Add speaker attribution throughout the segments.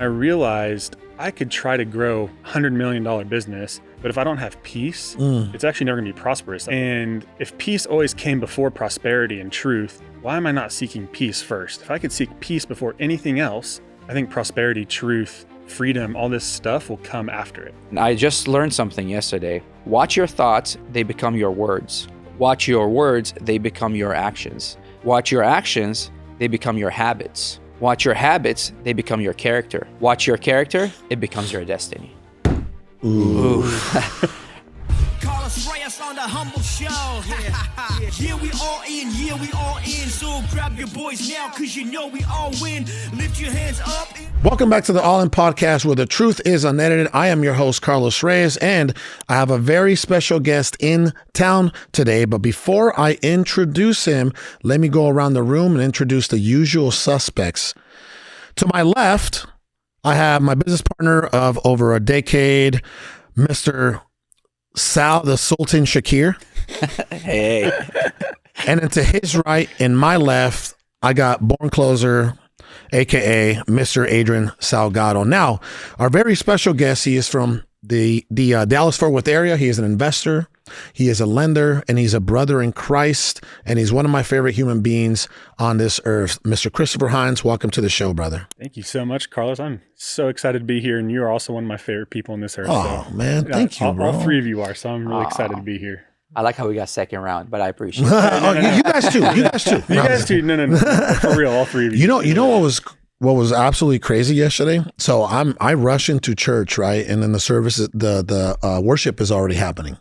Speaker 1: I realized I could try to grow $100 million business, but if I don't have peace, it's actually never gonna be prosperous. And if peace always came before prosperity and truth, why am I not seeking peace first? If I could seek peace before anything else, I think prosperity, truth, freedom, all this stuff will come after it.
Speaker 2: I just learned something yesterday. Watch your thoughts, they become your words. Watch your words, they become your actions. Watch your actions, they become your habits. Watch your habits, they become your character. Watch your character, it becomes your destiny. Ooh.
Speaker 3: Carlos Reyes on the humble show. Yeah, we all in, we all in. So grab your boys now, cause you know we all win. Lift your hands up.
Speaker 4: Welcome back to the All In Podcast, where the truth is unedited. I am your host, Carlos Reyes, and I have a very special guest in town today. But before I introduce him, let me go around the room and introduce the usual suspects. To my left, I have my business partner of over a decade, Mr. Sal, the Sultan Shakir.
Speaker 2: Hey.
Speaker 4: And then to his right and my left, I got Born Closer, aka Mr. Adrian Salgado. Now, our very special guest, he is from the Dallas-Fort Worth area. He is an investor, he is a lender, and he's a brother in Christ, and he's one of my favorite human beings on this earth. Mr. Christopher Hinze, welcome to the show, brother.
Speaker 1: Thank you so much, Carlos. I'm so excited to be here, and you are also one of my favorite people on this earth.
Speaker 4: Oh, man, thank you, bro.
Speaker 1: All three of you are, so I'm really excited to be here.
Speaker 2: I like how we got second round, but I appreciate it.
Speaker 4: You guys too. You guys too.
Speaker 1: You guys too. No. For real, all three of you.
Speaker 4: You know what was absolutely crazy yesterday? So I rush into church, right? And then the service, the worship is already happening.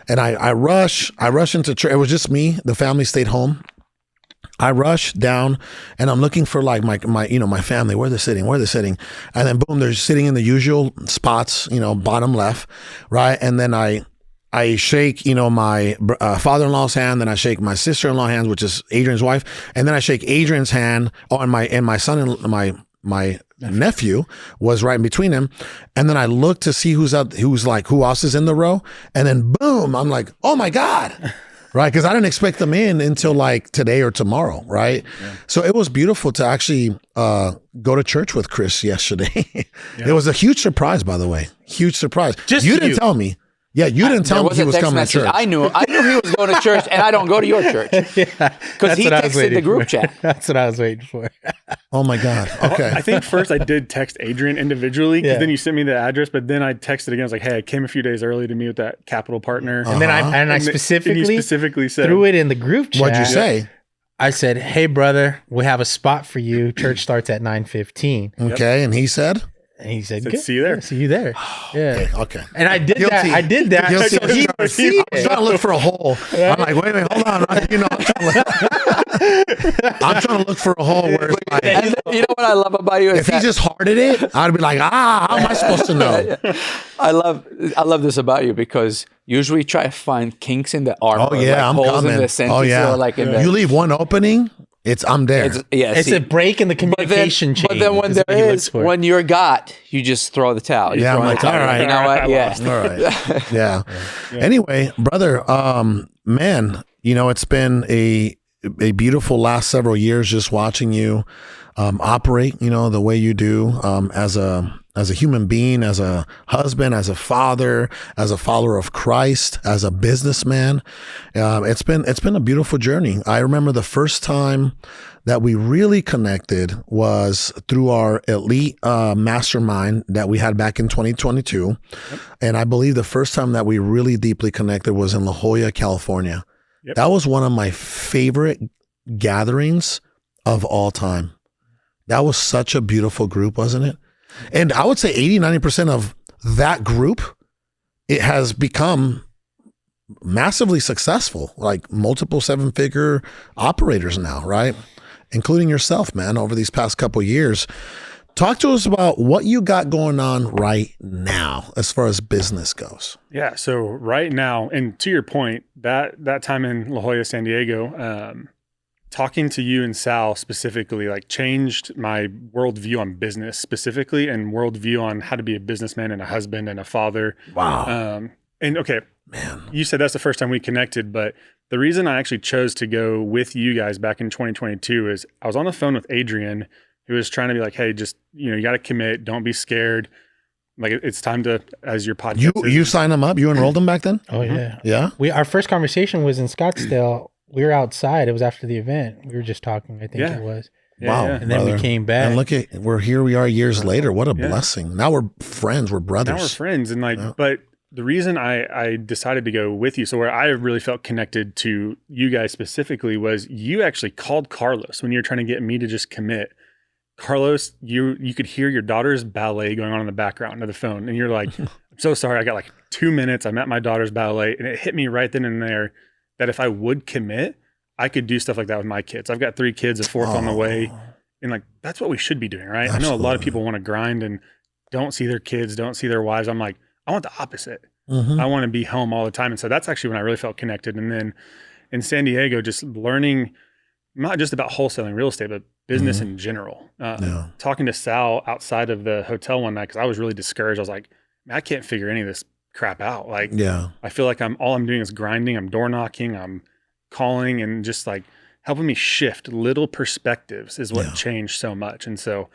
Speaker 4: And I rush into church. It was just me. The family stayed home. I rush down and I'm looking for like my family, where they're sitting. And then boom, they're sitting in the usual spots, bottom left, right? And then I shake, my father-in-law's hand, then I shake my sister-in-law's hand, which is Adrian's wife, and then I shake Adrian's hand. And my son and my nephew was right in between them. And then I look to see who else is in the row, and then boom, I'm like, oh my God. Right, because I didn't expect them in until like today or tomorrow, right? Yeah. So it was beautiful to actually go to church with Chris yesterday. Yeah. It was a huge surprise, by the way. Huge surprise. You didn't tell me. Yeah, you didn't tell me he was coming to church.
Speaker 2: I knew he was going to church, and I don't go to your church. Because he texted the group chat.
Speaker 5: That's what I was waiting for.
Speaker 4: Oh my God. Okay.
Speaker 1: I think first I did text Adrian individually, because then you sent me the address, but then I texted again. I was like, hey, I came a few days early to meet with that capital partner.
Speaker 5: And then I specifically said, threw it in the group chat.
Speaker 4: What'd you say?
Speaker 5: I said, hey, brother, we have a spot for you. Church starts at 9:15.
Speaker 4: Okay. And he said?
Speaker 5: And he said,
Speaker 1: see you there.
Speaker 5: See you there. Yeah.
Speaker 4: Okay.
Speaker 5: And I did that.
Speaker 4: Guilty.
Speaker 5: So he would see it.
Speaker 4: I was trying to look for a hole. I'm like, wait, hold on. I'm trying to look for a hole where it's like,
Speaker 2: and you know what I love about you?
Speaker 4: If he just hearted it, I'd be like, how am I supposed to know?
Speaker 2: I love this about you, because usually try to find kinks in the armor.
Speaker 4: Oh yeah,
Speaker 2: like
Speaker 4: I'm coming.
Speaker 2: In the sentence,
Speaker 4: oh yeah.
Speaker 2: You
Speaker 4: leave one opening, I'm there.
Speaker 5: It's a break in the communication chain.
Speaker 2: But then when you're got, you just throw the towel.
Speaker 4: Yeah, I'm like, all right.
Speaker 2: You know what? Yeah.
Speaker 4: All right. Yeah. Anyway, brother, man, it's been a beautiful last several years just watching you operate, the way you do as a human being, as a husband, as a father, as a follower of Christ, as a businessman. It's been a beautiful journey. I remember the first time that we really connected was through our elite mastermind that we had back in 2022. Yep. And I believe the first time that we really deeply connected was in La Jolla, California. Yep. That was one of my favorite gatherings of all time. That was such a beautiful group, wasn't it? And I would say 80-90% of that group, it has become massively successful, like multiple 7-figure operators now, right? Including yourself, man, over these past couple of years. Talk to us about what you got going on right now as far as business goes.
Speaker 1: Yeah, so right now, and to your point, that time in La Jolla, San Diego, talking to you and Sal specifically, like, changed my worldview on business specifically, and worldview on how to be a businessman and a husband and a father.
Speaker 4: Wow.
Speaker 1: And okay, man, you said that's the first time we connected, but the reason I actually chose to go with you guys back in 2022 is I was on the phone with Adrian, It was trying to be like, hey, just, you got to commit. Don't be scared. Like it's time to, as your podcast.
Speaker 4: You signed them up? You enrolled them back then?
Speaker 5: Oh yeah.
Speaker 4: Yeah.
Speaker 5: Our first conversation was in Scottsdale. We were outside. It was after the event. We were just talking, I think it was.
Speaker 4: Wow.
Speaker 1: Yeah.
Speaker 5: And then we came back.
Speaker 4: And look here we are years later. What a blessing. Now we're friends. We're brothers.
Speaker 1: Now we're friends. And but the reason I decided to go with you, so where I really felt connected to you guys specifically was you actually called Carlos when you were trying to get me to just commit. Carlos, you could hear your daughter's ballet going on in the background of the phone. And you're like, I'm so sorry. I got like 2 minutes. I'm at my daughter's ballet. And it hit me right then and there that if I would commit, I could do stuff like that with my kids. I've got 3 kids, a 4th on the way. And like, that's what we should be doing, right?
Speaker 4: Absolutely.
Speaker 1: I know a lot of people want to grind and don't see their kids, don't see their wives. I'm like, I want the opposite. I want to be home all the time. And so that's actually when I really felt connected. And then in San Diego, just learning not just about wholesaling real estate, but business in general. Talking to Sal outside of the hotel one night, because I was really discouraged. I was like, man, I can't figure any of this crap out. Like, I feel like all I'm doing is grinding. I'm door knocking. I'm calling, and just like helping me shift little perspectives is what changed so much. And so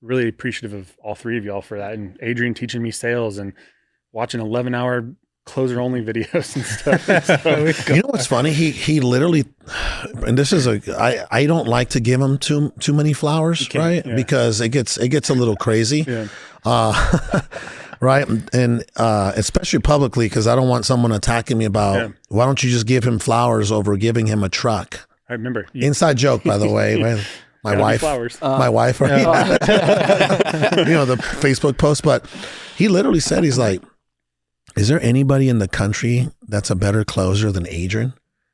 Speaker 1: really appreciative of all 3 of y'all for that. And Adrian teaching me sales and watching 11-hour closer only videos and stuff. So,
Speaker 4: you know what's funny? He literally, and this is I don't like to give him too many flowers, right? Yeah. Because it gets a little crazy. Right. And especially publicly, because I don't want someone attacking me about why don't you just give him flowers over giving him a truck?
Speaker 1: I remember.
Speaker 4: Inside joke, by the way. Right? My wife, right? The Facebook post, but he literally said, he's like, is there anybody in the country that's a better closer than Adrian?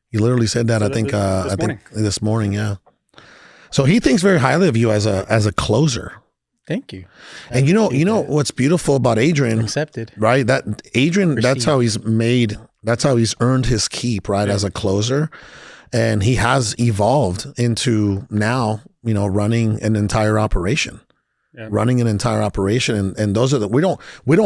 Speaker 4: He literally said that. I think this morning. Yeah. So he thinks very highly of you as a closer.
Speaker 5: Thank you.
Speaker 4: And you know what's beautiful about Adrian?
Speaker 5: Accepted.
Speaker 4: Right? That Adrian, that's how he's earned his keep, right? As a closer. And he has evolved into now, running an entire operation. Running an entire operation. And those are we don't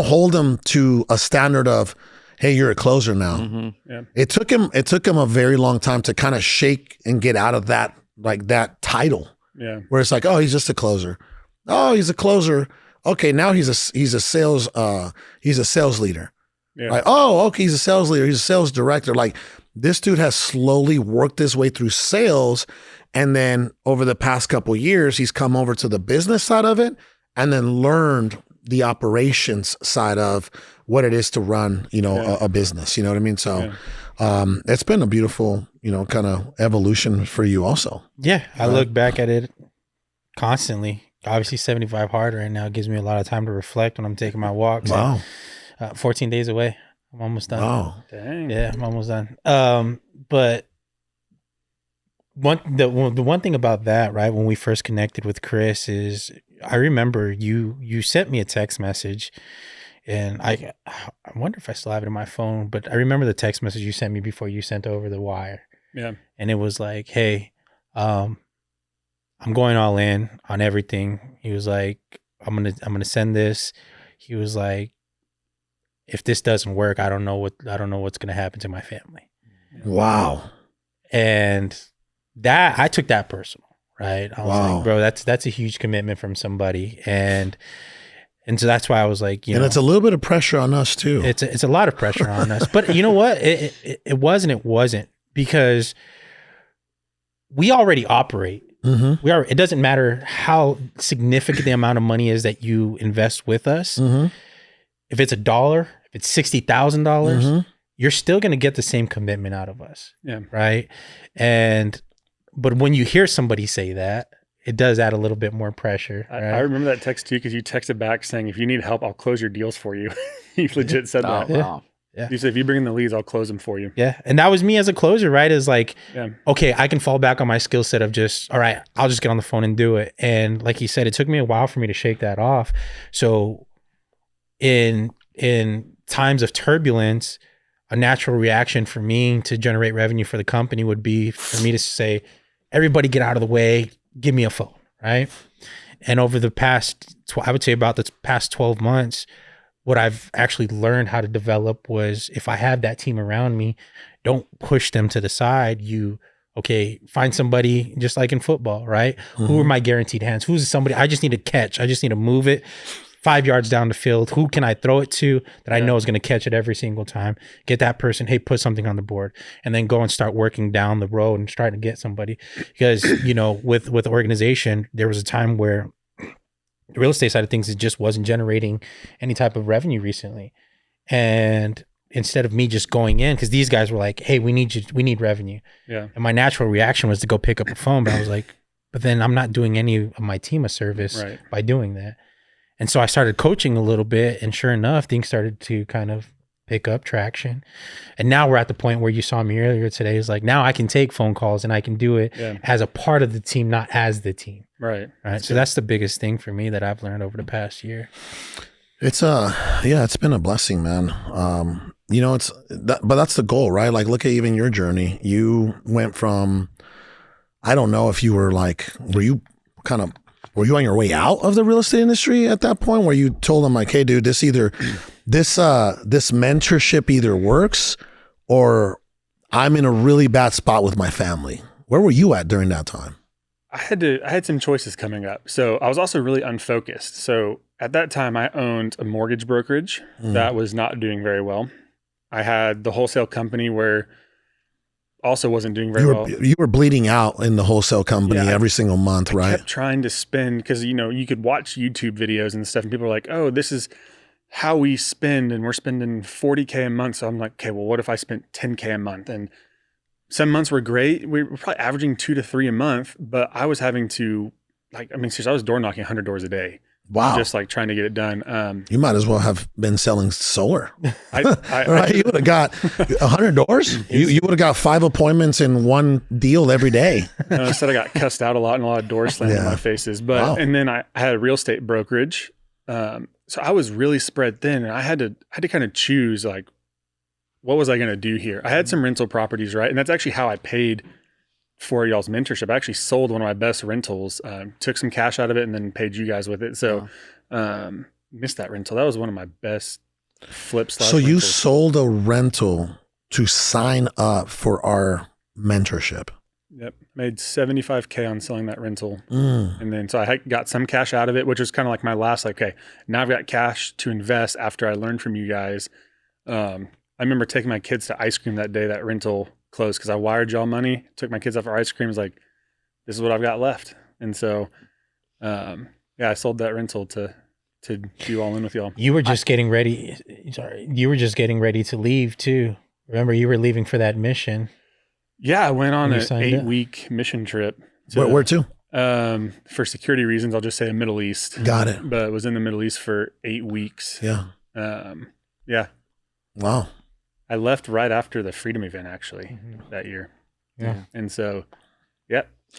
Speaker 4: hold him to a standard of, hey, you're a closer now. It took him a very long time to kind of shake and get out of that, like that title. Where it's like, oh, he's just a closer. Oh, he's a closer. Okay, now he's a sales leader. Like, oh, okay, he's a sales leader. He's a sales director. Like, this dude has slowly worked his way through sales, and then over the past couple of years, he's come over to the business side of it, and then learned the operations side of what it is to run, a business. You know what I mean? So, it's been a beautiful, kind of evolution for you also.
Speaker 5: Yeah, I look back at it constantly. Obviously 75 hard right now. It gives me a lot of time to reflect when I'm taking my walks.
Speaker 4: Wow.
Speaker 5: 14 days away. I'm almost done.
Speaker 4: Wow.
Speaker 1: Dang.
Speaker 5: Yeah, I'm almost done. But the one thing about that, right, when we first connected with Chris is I remember you sent me a text message, and I wonder if I still have it in my phone, but I remember the text message you sent me before you sent over the wire.
Speaker 1: Yeah.
Speaker 5: And it was like, hey, I'm going all in on everything. He was like, I'm gonna send this. He was like, if this doesn't work, I don't know what's gonna happen to my family.
Speaker 4: Wow.
Speaker 5: And that I took that personal, right? I was like, bro, that's a huge commitment from somebody. And so that's why I was like,
Speaker 4: and it's a little bit of pressure on us too.
Speaker 5: It's a lot of pressure on us. But you know what? It wasn't because we already operate. It doesn't matter how significant the amount of money is that you invest with us. If it's $1, if it's $60,000, you're still going to get the same commitment out of us.
Speaker 1: Yeah.
Speaker 5: Right. But when you hear somebody say that, it does add a little bit more pressure. Right?
Speaker 1: I remember that text too, because you texted back saying, if you need help, I'll close your deals for you. You legit said that.
Speaker 2: Wow.
Speaker 5: Yeah.
Speaker 1: You said, if you bring in the leads, I'll close them for you.
Speaker 5: Yeah. And that was me as a closer, right? Is like, okay, I can fall back on my skill set of just, all right, I'll just get on the phone and do it. And like he said, it took me a while for me to shake that off. So in times of turbulence, a natural reaction for me to generate revenue for the company would be for me to say, everybody get out of the way, give me a phone, right? And over the past, I would say about the past 12 months, what I've actually learned how to develop was, if I have that team around me, don't push them to the side. You okay, find somebody just like in football, right? Who are my guaranteed hands? Who's somebody I just need to catch? I just need to move it 5 yards down the field. Who can I throw it to that I know is going to catch it every single time? Get that person, hey, put something on the board, and then go and start working down the road and try to get somebody. Because, you know, with the organization, there was a time where the real estate side of things, it just wasn't generating any type of revenue recently. And instead of me just going in, because these guys were like, hey, we need revenue.
Speaker 1: Yeah.
Speaker 5: And my natural reaction was to go pick up a phone, but I was like, but then I'm not doing any of my team a service by doing that. And so I started coaching a little bit, and sure enough, things started to kind of pick up traction. And now we're at the point where you saw me earlier today, is like, now I can take phone calls and I can do it as a part of the team, not as the team. Right. So that's the biggest thing for me that I've learned over the past year.
Speaker 4: It's it's been a blessing, man. You know, but that's the goal, right? Like, look at even your journey. You went from, I don't know if you were like, were you on your way out of the real estate industry at that point where you told them like, hey dude, this mentorship either works or I'm in a really bad spot with my family. Where were you at during that time?
Speaker 1: I had some choices coming up. So I was also really unfocused. So at that time I owned a mortgage brokerage that was not doing very well. I had the wholesale company where also wasn't doing very well.
Speaker 4: You were bleeding out in the wholesale company every single month, right? I kept
Speaker 1: trying to spend, because, you know, you could watch YouTube videos and stuff and people are like, oh, this is how we spend and we're spending $40K a month. So I'm like, okay, well, what if I spent $10K a month? And some months were great. We were probably averaging 2 to 3 a month, but I was having to, seriously, I was door knocking 100 doors a day.
Speaker 4: Wow.
Speaker 1: Just like trying to get it done.
Speaker 4: You might as well have been selling solar. Right? You would have got 100 doors. You would have got 5 appointments in one deal every day.
Speaker 1: Instead I got cussed out a lot and a lot of doors slammed in my faces. But and then I had a real estate brokerage. So I was really spread thin, and I had to kind of choose, like, what was I going to do here? I had some rental properties, right? And that's actually how I paid for y'all's mentorship. I actually sold one of my best rentals, took some cash out of it and then paid you guys with it. So, missed that rental. That was one of my best flips.
Speaker 4: So you sold a rental to sign up for our mentorship.
Speaker 1: Yep. Made $75K on selling that rental. And then, so I got some cash out of it, which was kind of like my last, like, okay, now I've got cash to invest after I learned from you guys. I remember taking my kids to ice cream that day that rental closed, because I wired y'all money, took my kids out for ice cream. Was like, this is what I've got left. And so, I sold that rental to do all in with y'all.
Speaker 5: You were just getting ready. You were just getting ready to leave too. Remember, you were leaving for that mission.
Speaker 1: Yeah, I went on an 8-week mission trip.
Speaker 4: Where to?
Speaker 1: For security reasons, I'll just say Middle East.
Speaker 4: Got it.
Speaker 1: But was in the Middle East for 8 weeks.
Speaker 4: Yeah. Wow.
Speaker 1: I left right after the Freedom event, actually, that year.
Speaker 5: Yeah.
Speaker 1: And so,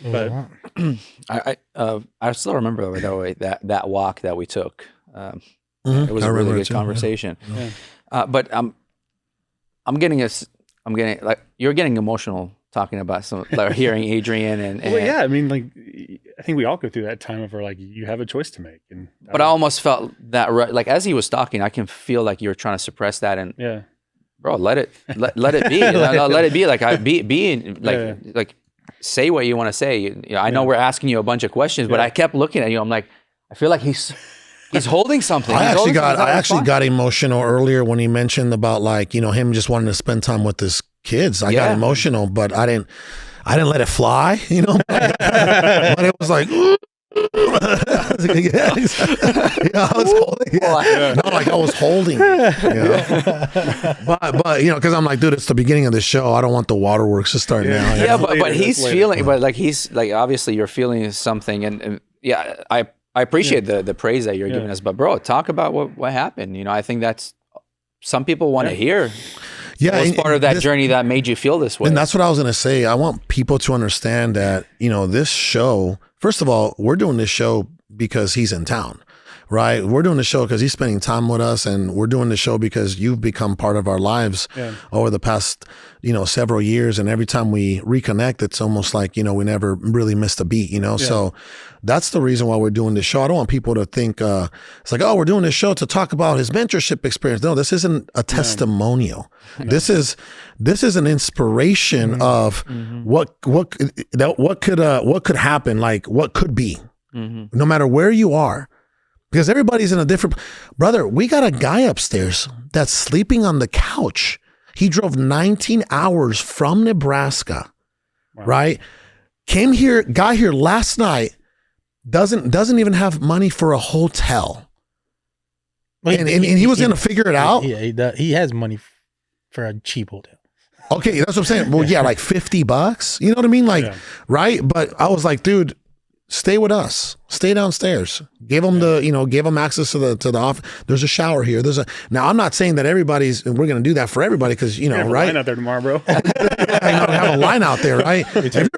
Speaker 1: but
Speaker 2: I still remember that walk that we took. It was a really good conversation. Yeah. But I'm getting like, you're getting emotional talking about hearing Adrian and
Speaker 1: well, yeah, I mean, like, I think we all go through that time of where, like, you have a choice to make. And
Speaker 2: but I almost felt that, like, as he was talking, I can feel like you're trying to suppress that, and bro, let it be. Let it be. Like, like, say what you want to say. I know we're asking you a bunch of questions, but I kept looking at you. I'm like, I feel like he's holding something.
Speaker 4: I actually got emotional earlier when he mentioned about, like, you know, him just wanting to spend time with his kids. I got emotional, but I didn't let it fly, you know. But it was like, I was holding. I was holding. You know? But you know, because I'm like, dude, it's the beginning of the show. I don't want the waterworks to start now.
Speaker 2: Yeah, but he's feeling, but like, he's like, obviously you're feeling something, and I appreciate the praise that you're giving us, but bro, talk about what happened. You know, I think that's, some people want to hear. Yeah, what was part of that journey that made you feel this way?
Speaker 4: And that's what I was going to say. I want people to understand that, you know, this show, first of all, we're doing this show because he's in town, right? We're doing the show because he's spending time with us, and we're doing the show because you've become part of our lives over the past, several years. And every time we reconnect, it's almost like, we never really missed a beat, So that's the reason why we're doing this show. I don't want people to think it's like, oh, we're doing this show to talk about his mentorship experience. No, this isn't a testimonial. No. This is an inspiration of what could happen, like what could be, no matter where you are. Because everybody's in a different, brother, we got a guy upstairs that's sleeping on the couch. He drove 19 hours from Nebraska, right? Got here last night, doesn't even have money for a hotel. And he was going to figure it out.
Speaker 5: Yeah, he has money for a cheap hotel.
Speaker 4: Okay, that's what I'm saying. Well, yeah, like $50. You know what I mean? Like, right? But I was like, dude, stay with us. Stay downstairs. Give them give them access to the office. There's a shower here. Now I'm not saying that we're going to do that for everybody because, right?
Speaker 1: Have a line out there tomorrow, bro.
Speaker 4: Have a line out there, right? If you're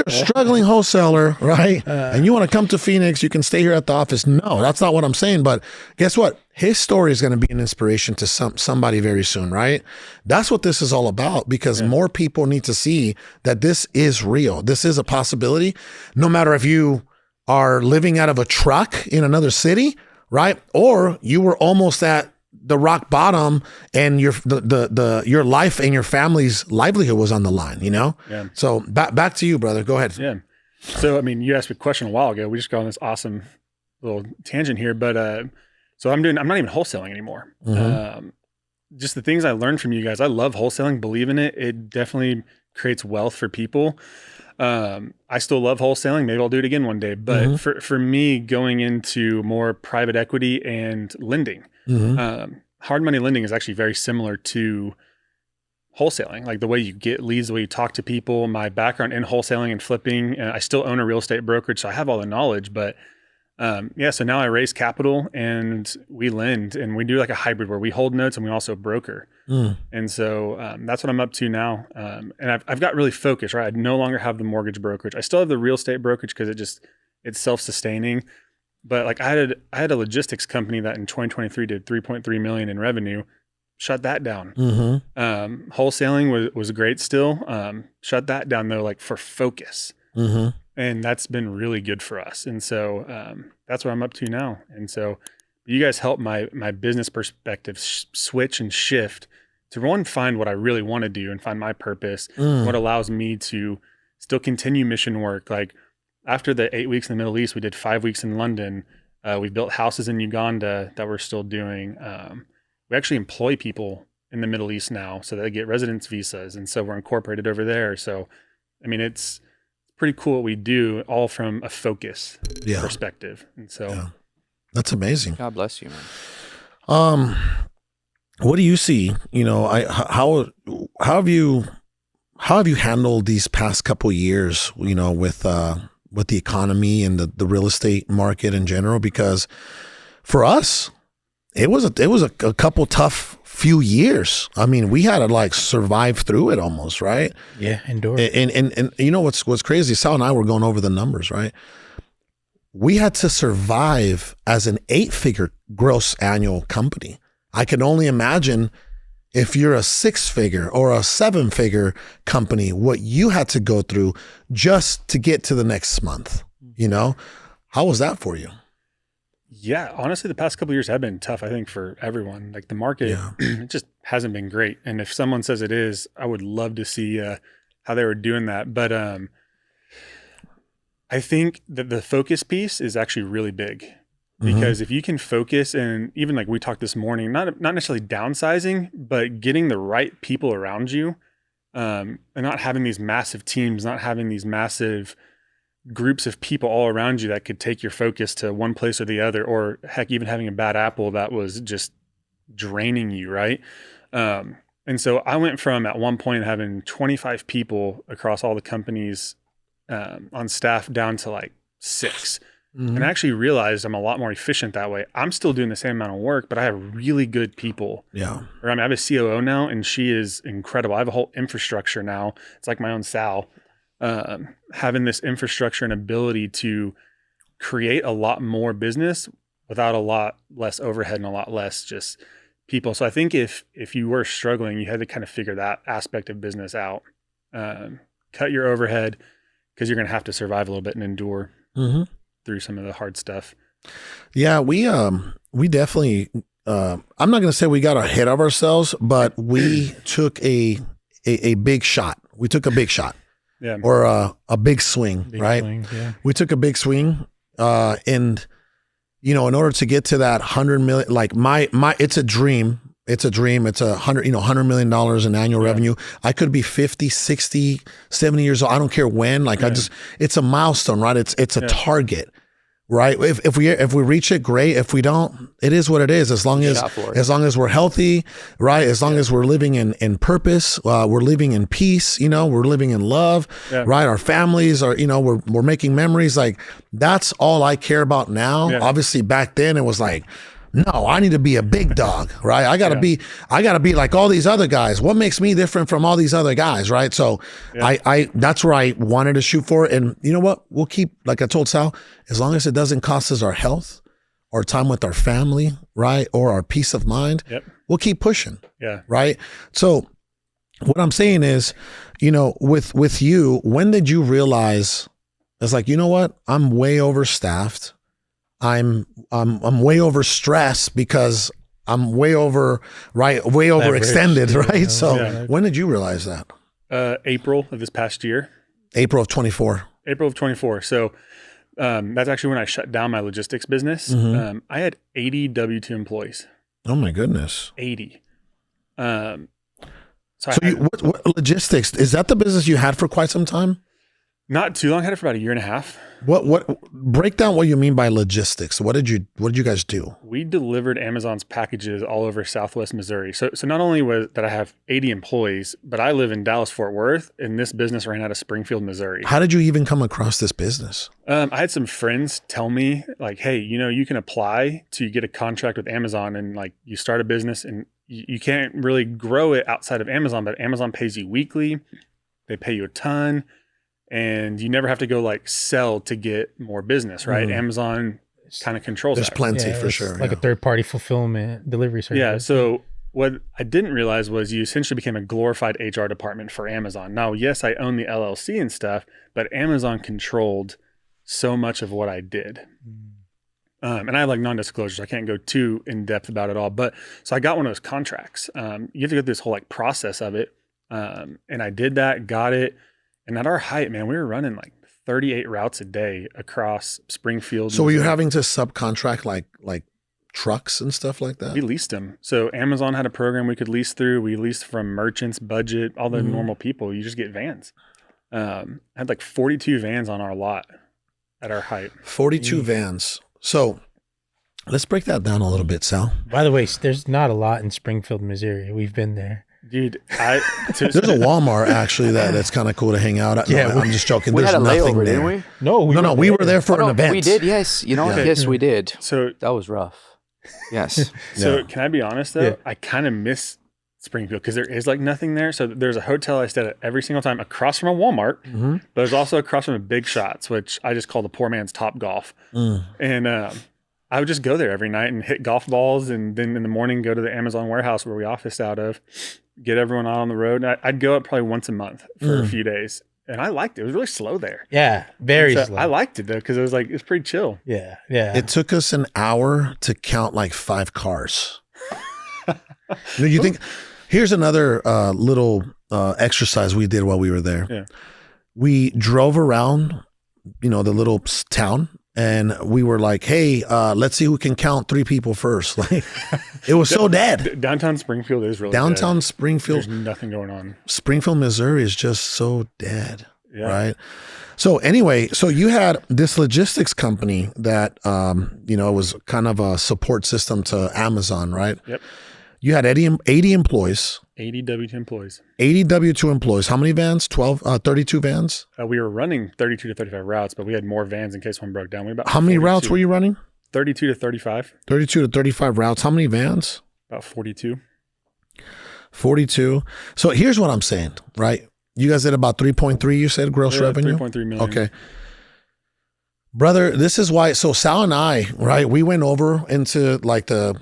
Speaker 4: a struggling wholesaler, right? And you want to come to Phoenix, you can stay here at the office. No, that's not what I'm saying. But guess what? His story is going to be an inspiration to somebody very soon, right? That's what this is all about, because more people need to see that this is real. This is a possibility. No matter if you are living out of a truck in another city, right? Or you were almost at the rock bottom and your life and your family's livelihood was on the line, Yeah. So back to you, brother. Go ahead.
Speaker 1: Yeah. So, you asked me a question a while ago. We just got on this awesome little tangent here, but, so I'm not even wholesaling anymore. Just the things I learned from you guys. I love wholesaling, believe in it. It definitely creates wealth for people. I still love wholesaling. Maybe I'll do it again one day. But for me, going into more private equity and lending, hard money lending is actually very similar to wholesaling. Like the way you get leads, the way you talk to people. My background in wholesaling and flipping, and I still own a real estate brokerage, so I have all the knowledge. But so now I raise capital and we lend, and we do like a hybrid where we hold notes and we also broker. And so that's what I'm up to now. And I've got really focused, right? I no longer have the mortgage brokerage. I still have the real estate brokerage because it's self-sustaining. But like I had a logistics company that in 2023 did 3.3 million in revenue. Shut that down. Wholesaling was great still. Shut that down though, like for focus. And that's been really good for us. And so that's what I'm up to now. And so you guys help my business perspective switch and shift to one, find what I really want to do and find my purpose, what allows me to still continue mission work. Like after the 8 weeks in the Middle East, we did 5 weeks in London. We built houses in Uganda that we're still doing. We actually employ people in the Middle East now so that they get residence visas. And so we're incorporated over there. So, it's pretty cool what we do, all from a focus perspective. And so
Speaker 4: that's amazing.
Speaker 2: God bless you, man.
Speaker 4: What do you see? How have you handled these past couple of years, with the economy and the real estate market in general? Because for us, it was a couple tough few years. We had to like survive through it almost, right?
Speaker 5: Yeah, endure.
Speaker 4: And you know what's crazy? Sal and I were going over the numbers, right? We had to survive as an 8-figure gross annual company. I can only imagine if you're a 6-figure or a 7-figure company, what you had to go through just to get to the next month. How was that for you?
Speaker 1: Yeah, honestly, the past couple of years have been tough, I think, for everyone. Like the market, it just hasn't been great. And if someone says it is, I would love to see how they were doing that. But I think that the focus piece is actually really big, because if you can focus, and even like we talked this morning, not necessarily downsizing, but getting the right people around you, and not having these massive teams, not having these massive groups of people all around you that could take your focus to one place or the other, or heck, even having a bad apple that was just draining you, right? And so I went from at one point having 25 people across all the companies on staff down to like 6. And I actually realized I'm a lot more efficient that way. I'm still doing the same amount of work, but I have really good people.
Speaker 4: Yeah.
Speaker 1: Or I have a COO now, and she is incredible. I have a whole infrastructure now. It's like my own Sal. Having this infrastructure and ability to create a lot more business without a lot less overhead and a lot less just people. So I think if you were struggling, you had to kind of figure that aspect of business out. Cut your overhead, because you're going to have to survive a little bit and endure through some of the hard stuff.
Speaker 4: Yeah, we definitely, I'm not going to say we got ahead of ourselves, but we took a big shot. We took a big shot.
Speaker 1: Yeah.
Speaker 4: Or a big swing, right?
Speaker 5: Swing, yeah.
Speaker 4: We took a big swing, and in order to get to that 100 million, like my, it's a dream. It's a dream. It's $100 million in annual revenue. I could be 50, 60, 70 years old. I don't care when. Like it's a milestone, right? It's a target, right? If we reach it, great. If we don't, it is what it is. As long as we're healthy, right? As long as we're living in purpose, we're living in peace. We're living in love, right? Our families are, we're making memories. Like that's all I care about now. Yeah. Obviously, back then it was like, no, I need to be a big dog, right? I gotta be like all these other guys. What makes me different from all these other guys, right? So I that's where I wanted to shoot for. And you know what? We'll keep, like I told Sal, as long as it doesn't cost us our health or time with our family, right? Or our peace of mind, we'll keep pushing. Yeah. Right. So what I'm saying is, with you, when did you realize it's like, you know what? I'm way overstaffed. I'm way overstressed because I'm way overextended, right? So when did you realize that?
Speaker 1: April of this past year.
Speaker 4: April of 24.
Speaker 1: April of 24. So that's actually when I shut down my logistics business. I had 80 W-2 employees.
Speaker 4: Oh my goodness.
Speaker 1: 80.
Speaker 4: What logistics, is that the business you had for quite some time?
Speaker 1: Not too long. I had it for about a year and a half.
Speaker 4: What break down what you mean by logistics? What did you guys do?
Speaker 1: We delivered Amazon's packages all over Southwest Missouri. So not only was that I have 80 employees, but I live in Dallas, Fort Worth, and this business ran out of Springfield, Missouri.
Speaker 4: How did you even come across this business?
Speaker 1: I had some friends tell me like, hey, you can apply to get a contract with Amazon, and like you start a business and you can't really grow it outside of Amazon, but Amazon pays you weekly. They pay you a ton. And you never have to go like sell to get more business, right? Amazon kind of controls
Speaker 4: There's
Speaker 1: that.
Speaker 4: plenty for sure.
Speaker 5: Like a third-party fulfillment delivery service.
Speaker 1: Yeah. So what I didn't realize was you essentially became a glorified HR department for Amazon. Now, yes, I own the LLC and stuff, but Amazon controlled so much of what I did. And I have like non-disclosures. I can't go too in depth about it all. But so I got one of those contracts. You have to go through this whole like process of it. And I did that, got it. And at our height, man, we were running like 38 routes a day across Springfield.
Speaker 4: So were you having to subcontract like trucks and stuff like that?
Speaker 1: We leased them. So Amazon had a program we could lease through. We leased from merchants, budget, all the normal people. You just get vans. I had like 42 vans on our lot at our height.
Speaker 4: 42 vans. So let's break that down a little bit, Sal.
Speaker 5: By the way, there's not a lot in Springfield, Missouri. We've been there.
Speaker 1: Dude,
Speaker 4: there's a Walmart actually that's kind of cool to hang out at. No, I'm just joking.
Speaker 2: We
Speaker 4: There's
Speaker 2: had a
Speaker 4: nothing
Speaker 2: layover,
Speaker 4: there.
Speaker 2: didn't we?
Speaker 5: No,
Speaker 4: we were there for an event.
Speaker 2: We did, yes. Yes, we did.
Speaker 1: So
Speaker 2: that was rough. Yes.
Speaker 1: So can I be honest though? Yeah. I kind of miss Springfield because there is like nothing there. So there's a hotel I stayed at every single time across from a Walmart, but there's also across from a Big Shots, which I just call the poor man's Top Golf. And I would just go there every night and hit golf balls, and then in the morning go to the Amazon warehouse where we officed out of, get everyone out on the road. And I'd go up probably once a month for a few days, and I liked it. It was really slow there.
Speaker 5: Yeah, very slow.
Speaker 1: I liked it though because it was pretty chill.
Speaker 5: Yeah.
Speaker 4: It took us an hour to count like 5 cars. You think? Here's another little exercise we did while we were there.
Speaker 1: Yeah.
Speaker 4: We drove around, the little town. And we were like, hey, let's see who can count 3 people first. Like, it was so dead.
Speaker 1: Downtown Springfield is really
Speaker 4: Downtown
Speaker 1: dead.
Speaker 4: Springfield.
Speaker 1: There's nothing going on.
Speaker 4: Springfield, Missouri is just so dead, right? So anyway, so you had this logistics company that, was kind of a support system to Amazon, right?
Speaker 1: Yep.
Speaker 4: You had 80 employees.
Speaker 1: 80 W-2 employees.
Speaker 4: 80 W-2 employees. How many vans? 32 vans?
Speaker 1: We were running 32 to 35 routes, but we had more vans in case one broke down.
Speaker 4: How many routes were you running?
Speaker 1: 32 to 35.
Speaker 4: 32 to 35 routes. How many vans?
Speaker 1: About 42.
Speaker 4: 42. So here's what I'm saying, right? You guys did about 3.3, you said, gross revenue?
Speaker 1: 3.3 million.
Speaker 4: Okay. Brother, this is why. So Sal and I, right, we went over into like the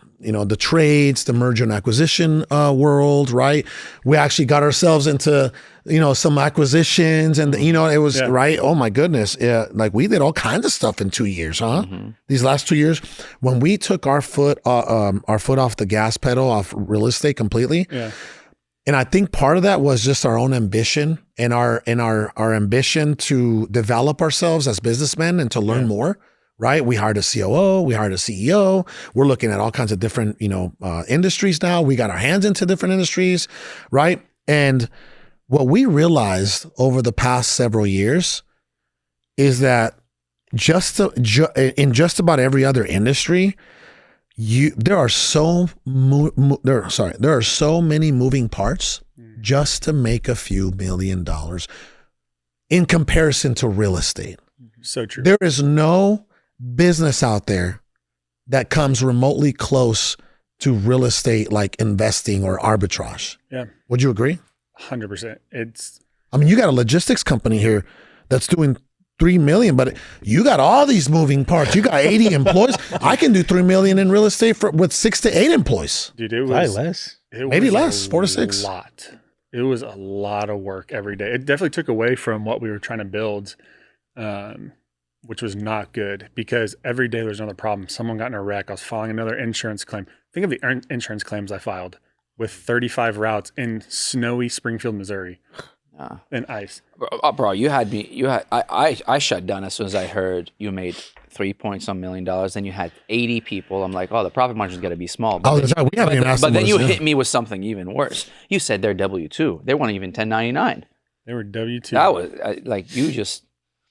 Speaker 4: trades, the merger and acquisition world, right? We actually got ourselves into, some acquisitions and, it was right. Oh my goodness. Yeah. Like we did all kinds of stuff in 2 years, huh? Mm-hmm. These last 2 years, when we took our foot off the gas pedal, off real estate completely. Yeah. And I think part of that was just our own ambition and our ambition to develop ourselves as businessmen and to learn more, right? We hired a COO, we hired a CEO. We're looking at all kinds of different, industries now. We got our hands into different industries, right? And what we realized over the past several years is that in just about every other industry, there are so many moving parts just to make a few $1 million in comparison to real estate.
Speaker 1: So true.
Speaker 4: There is no business out there that comes remotely close to real estate, like investing or arbitrage.
Speaker 1: Yeah.
Speaker 4: Would you agree?
Speaker 1: 100%.
Speaker 4: You got a logistics company here that's doing $3 million, but you got all these moving parts. You got 80 employees. I can do $3 million in real estate with 6 to 8 employees.
Speaker 1: Dude, it was
Speaker 5: probably less.
Speaker 4: Maybe less, 4 to 6.
Speaker 1: It was a lot of work every day. It definitely took away from what we were trying to build, which was not good because every day there was another problem. Someone got in a wreck. I was filing another insurance claim. Think of the insurance claims I filed with 35 routes in snowy Springfield, Missouri. And ice.
Speaker 2: Bro, I shut down as soon as I heard you made $3 million. Then you had 80 people. I'm like, oh, the profit margin's got to be small. But then you hit me with something even worse. You said they're W-2. They weren't even 1099.
Speaker 1: They were W-2.
Speaker 2: That was like you just.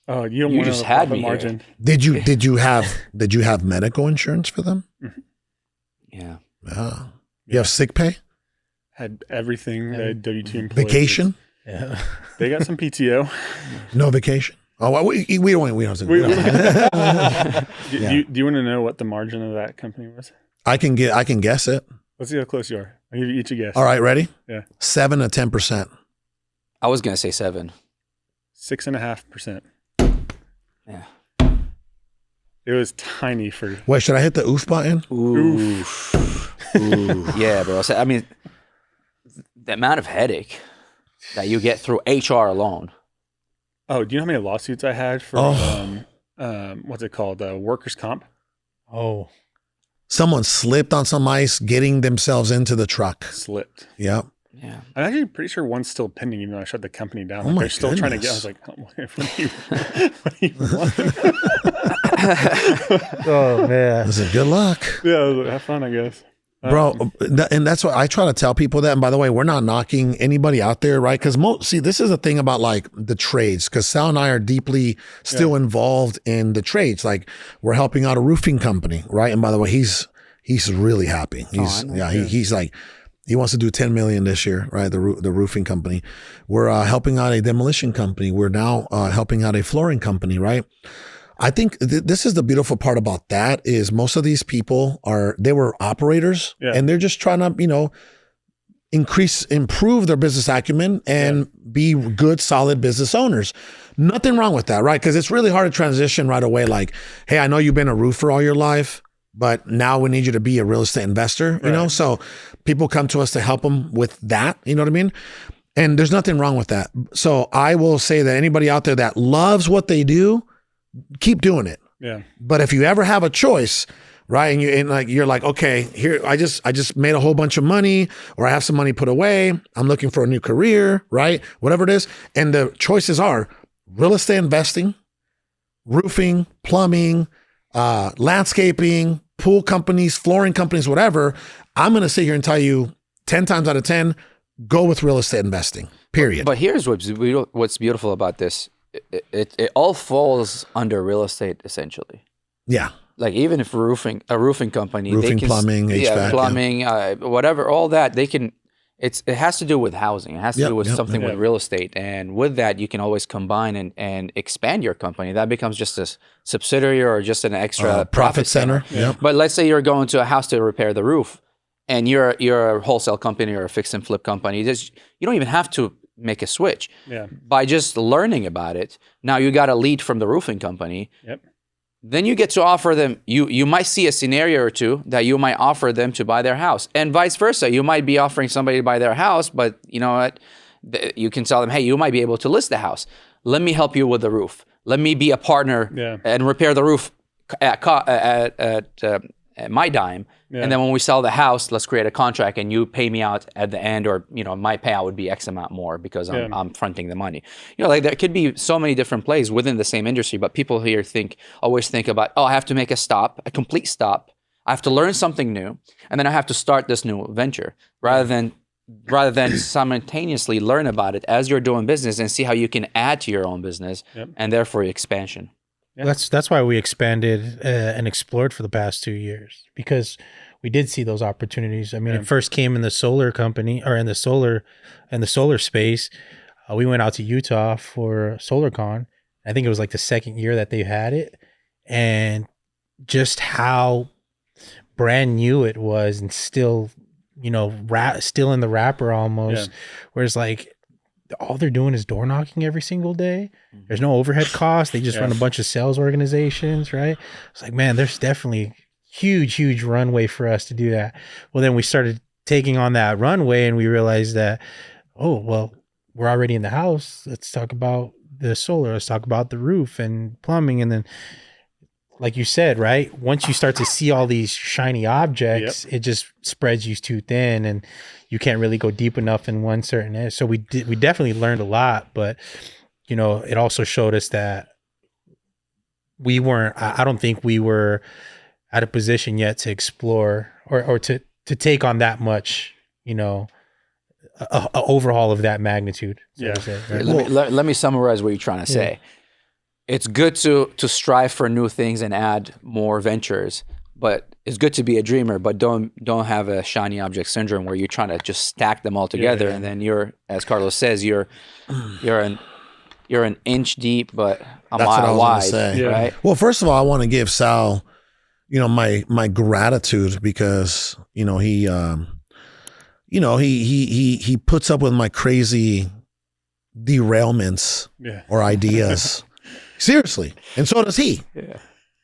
Speaker 1: Oh, you just had me margin.
Speaker 4: Did you have medical insurance for them?
Speaker 1: Mm-hmm.
Speaker 2: Yeah.
Speaker 4: You have sick pay?
Speaker 1: Had everything. They had W-2 employees.
Speaker 4: Vacation?
Speaker 1: Yeah. They got some PTO.
Speaker 4: No vacation. Oh, well, we don't. Do you
Speaker 1: want to know what the margin of that company was?
Speaker 4: I can guess it.
Speaker 1: Let's see how close you are. I'll give you each a guess.
Speaker 4: All right, ready?
Speaker 1: Yeah.
Speaker 4: 7 to 10%.
Speaker 2: I was gonna say 7.
Speaker 1: 6.5%.
Speaker 2: Yeah.
Speaker 1: It was tiny for.
Speaker 4: Wait, should I hit the oof button?
Speaker 2: Oof. Ooh. Yeah, bro. So, the amount of headache that you get through HR alone.
Speaker 1: Oh, do you know how many lawsuits I had for what's it called? Workers' comp?
Speaker 5: Oh.
Speaker 4: Someone slipped on some ice getting themselves into the truck.
Speaker 1: Slipped.
Speaker 4: Yep.
Speaker 2: Yeah.
Speaker 1: I'm actually pretty sure one's still pending, even though I shut the company down.
Speaker 4: Oh my
Speaker 1: they're still trying to get. I was like, what do you want?
Speaker 5: Oh man.
Speaker 4: Listen, good luck.
Speaker 1: Yeah, have fun, I guess.
Speaker 4: Bro, and that's what I try to tell people that. And by the way, we're not knocking anybody out there, right? Because this is the thing about like the trades, because Sal and I are deeply still involved in the trades. Like we're helping out a roofing company, right? And by the way, he's really happy. He's like, he wants to do 10 million this year, right? The roofing company. We're helping out a demolition company. We're now helping out a flooring company, right? I think this is the beautiful part about that is most of these people they were operators and they're just trying to, improve their business acumen and be good, solid business owners. Nothing wrong with that, right? Because it's really hard to transition right away. Like, hey, I know you've been a roofer all your life, but now we need you to be a real estate investor, you know? So people come to us to help them with that, you know what I mean? And there's nothing wrong with that. So I will say that anybody out there that loves what they do, keep doing it.
Speaker 1: Yeah.
Speaker 4: But if you ever have a choice, right, and you're like, okay, here I just made a whole bunch of money, or I have some money put away, I'm looking for a new career, right? Whatever it is, and the choices are real estate investing, roofing, plumbing, landscaping, pool companies, flooring companies, whatever. I'm going to sit here and tell you 10 times out of 10, go with real estate investing. Period.
Speaker 2: But here's what's beautiful about this. It all falls under real estate essentially.
Speaker 4: Yeah.
Speaker 2: Like even if a roofing company,
Speaker 4: plumbing, HVAC,
Speaker 2: whatever, all that it has to do with housing. It has to do with something with real estate. And with that, you can always combine and expand your company. That becomes just a subsidiary or just an extra
Speaker 4: profit center.
Speaker 2: Yep. But let's say you're going to a house to repair the roof and you're a wholesale company or a fix and flip company. You don't even have to make a switch.
Speaker 1: Yeah.
Speaker 2: By just learning about it, now you got a lead from the roofing company.
Speaker 1: Yep.
Speaker 2: then you get to offer them, you might see a scenario or two that you might offer them to buy their house, and vice versa. You might be offering somebody to buy their house, but you know what? You can tell them, hey, you might be able to list the house. Let me help you with the roof. Let me be a partner and repair the roof at my dime. Yeah. And then when we sell the house, let's create a contract and you pay me out at the end, or, you know, my payout would be X amount more because I'm fronting the money. You know, like there could be so many different plays within the same industry, but people here always think about, oh, I have to make a complete stop. I have to learn something new, and then I have to start this new venture rather than simultaneously learn about it as you're doing business and see how you can add to your own business and therefore expansion.
Speaker 5: Yeah. That's why we expanded and explored for the past 2 years, because we did see those opportunities. I mean, it first came in the solar company, or in the solar space. We went out to Utah for SolarCon. I think it was like the second year that they had it, and just how brand new it was, and still, you know, still in the wrapper almost. Whereas like, all they're doing is door knocking every single day. There's no overhead costs. They just run a bunch of sales organizations, right? It's like, man, there's definitely huge runway for us to do that. Well, then we started taking on that runway, and we realized that, oh, well, we're already in the house. Let's talk about the solar. Let's talk about the roof and plumbing. And then, like you said, right, once you start to see all these shiny objects, it just spreads you too thin, and you can't really go deep enough in one certain area. So we definitely learned a lot, but you know, it also showed us that I don't think we were at a position yet to explore or to take on that much, you know, a overhaul of that magnitude. So to say, right?
Speaker 2: Let me summarize what you're trying to say. It's good to strive for new things and add more ventures, but it's good to be a dreamer, but don't have a shiny object syndrome where you're trying to just stack them all together, and then you're, as Carlos says, you're an inch deep but a mile wide, right?
Speaker 4: Well, first of all, I want to give Sal, you know, my gratitude, because you know he puts up with my crazy derailments or ideas. Seriously. And so does he.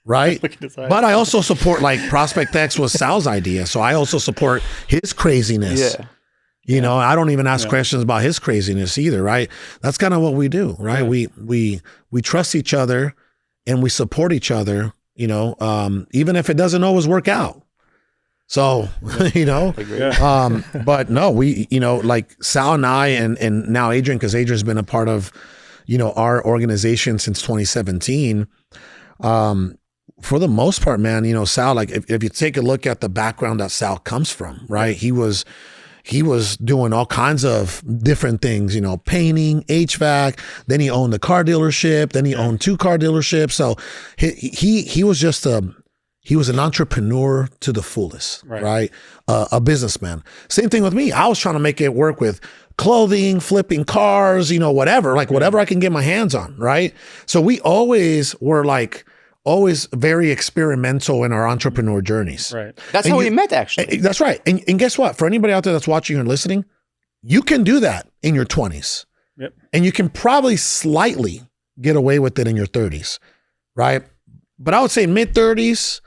Speaker 4: Right? But I also support, like, Prospect X was Sal's idea. So I also support his craziness. You know, I don't even ask questions about his craziness either, right? That's kind of what we do, right? We trust each other and we support each other, you know, even if it doesn't always work out. So, you know, but no, we, you know, like Sal and I, and now Adrian, because Adrian's been a part of, you know, our organization since 2017. For the most part, man, you know, Sal, like if you take a look at the background that Sal comes from, right? He was doing all kinds of different things, you know, painting, HVAC, then he owned a car dealership, then he owned 2 car dealerships. So he was just he was an entrepreneur to the fullest, right? A businessman. Same thing with me. I was trying to make it work with clothing, flipping cars, you know, whatever I can get my hands on, right? So we always were always very experimental in our entrepreneur journeys.
Speaker 2: Right. That's how we met, actually.
Speaker 4: That's right. And guess what? For anybody out there that's watching and listening, you can do that in your 20s. Yep. And you can probably slightly get away with it in your 30s, right? But I would say mid 30s,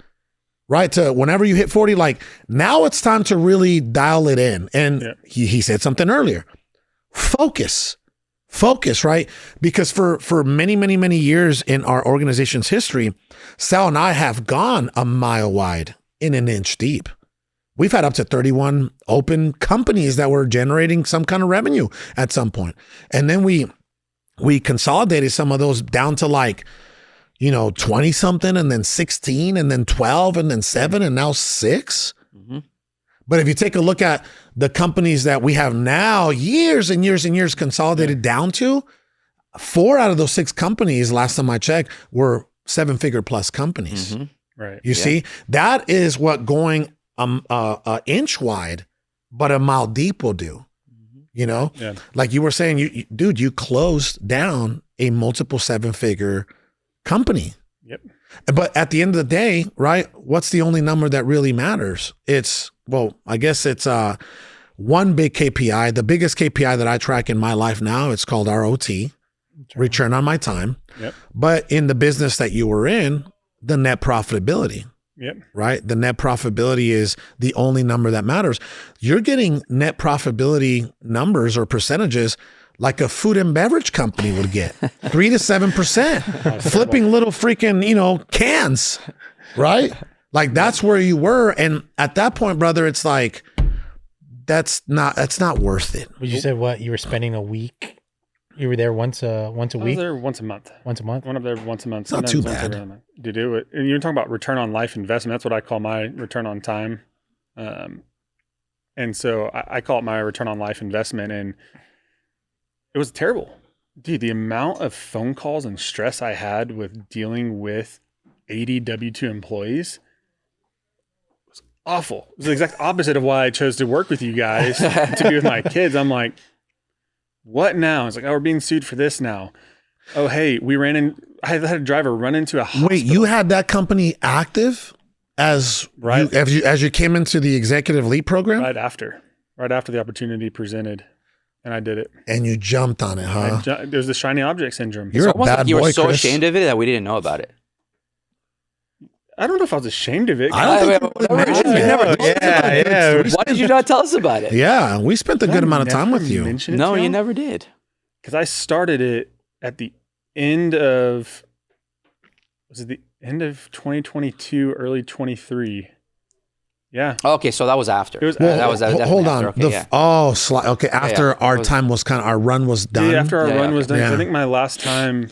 Speaker 4: right, to whenever you hit 40, like now it's time to really dial it in. And he said something earlier. Focus, right? Because for many years in our organization's history, Sal and I have gone a mile wide and an inch deep. We've had up to 31 open companies that were generating some kind of revenue at some point. And then we consolidated some of those down to, like, you know, 20 something, and then 16, and then 12, and then 7, and now 6. Mm-hmm. But if you take a look at the companies that we have now, years and years consolidated down to, 4 out of those 6 companies, last time I checked, were 7-figure plus companies.
Speaker 1: Mm-hmm. Right.
Speaker 4: You see, that is what going an inch wide, but a mile deep will do. You know, like you were saying, you closed down a multiple 7-figure company. Yep. But at the end of the day, right, what's the only number that really matters? I guess it's one big KPI. The biggest KPI that I track in my life now, it's called ROT, return on my time. Yep. But in the business that you were in, the net profitability.
Speaker 1: Yep.
Speaker 4: Right? The net profitability is the only number that matters. You're getting net profitability numbers or percentages like a food and beverage company would get, 3 to 7%, flipping little freaking, cans, right? Like that's where you were. And at that point, brother, it's like, that's not worth it.
Speaker 5: But you said what? You were spending a week? You were there once a week?
Speaker 1: I was there once a month.
Speaker 5: Once a month?
Speaker 1: One up there once a month.
Speaker 4: It's not too bad.
Speaker 1: To do it. And you're talking about return on life investment. That's what I call my return on time. And so I call it my return on life investment. And it was terrible. Dude, the amount of phone calls and stress I had with dealing with 80 W-2 employees was awful. It was the exact opposite of why I chose to work with you guys, to be with my kids. I'm like, what now? It's like, oh, we're being sued for this now. Oh, hey, I had a driver run into a hospital.
Speaker 4: Wait, you had that company active as you came into the executive lead program?
Speaker 1: Right after the opportunity presented, and I did it.
Speaker 4: And you jumped on it, huh?
Speaker 1: There's the shiny object syndrome.
Speaker 4: You're
Speaker 2: It's almost
Speaker 4: a bad
Speaker 2: like you were
Speaker 4: boy,
Speaker 2: so
Speaker 4: Chris.
Speaker 2: ashamed of it that we didn't know about it.
Speaker 1: I don't know if I was ashamed of it.
Speaker 4: I don't think you really mentioned it.
Speaker 2: never told us about it.
Speaker 5: yeah.
Speaker 2: Why did you not tell us about it?
Speaker 4: Yeah, we spent a good amount of time with you.
Speaker 2: No, you never did.
Speaker 1: Because I started it at the end of, was it the end of 2022, early 23? Yeah.
Speaker 2: Okay, so that was after.
Speaker 1: It was
Speaker 2: that was definitely
Speaker 4: Hold on.
Speaker 2: after. Okay,
Speaker 4: After our time was our run was done.
Speaker 1: Yeah, after our run was done.
Speaker 4: Yeah.
Speaker 1: I think my last time,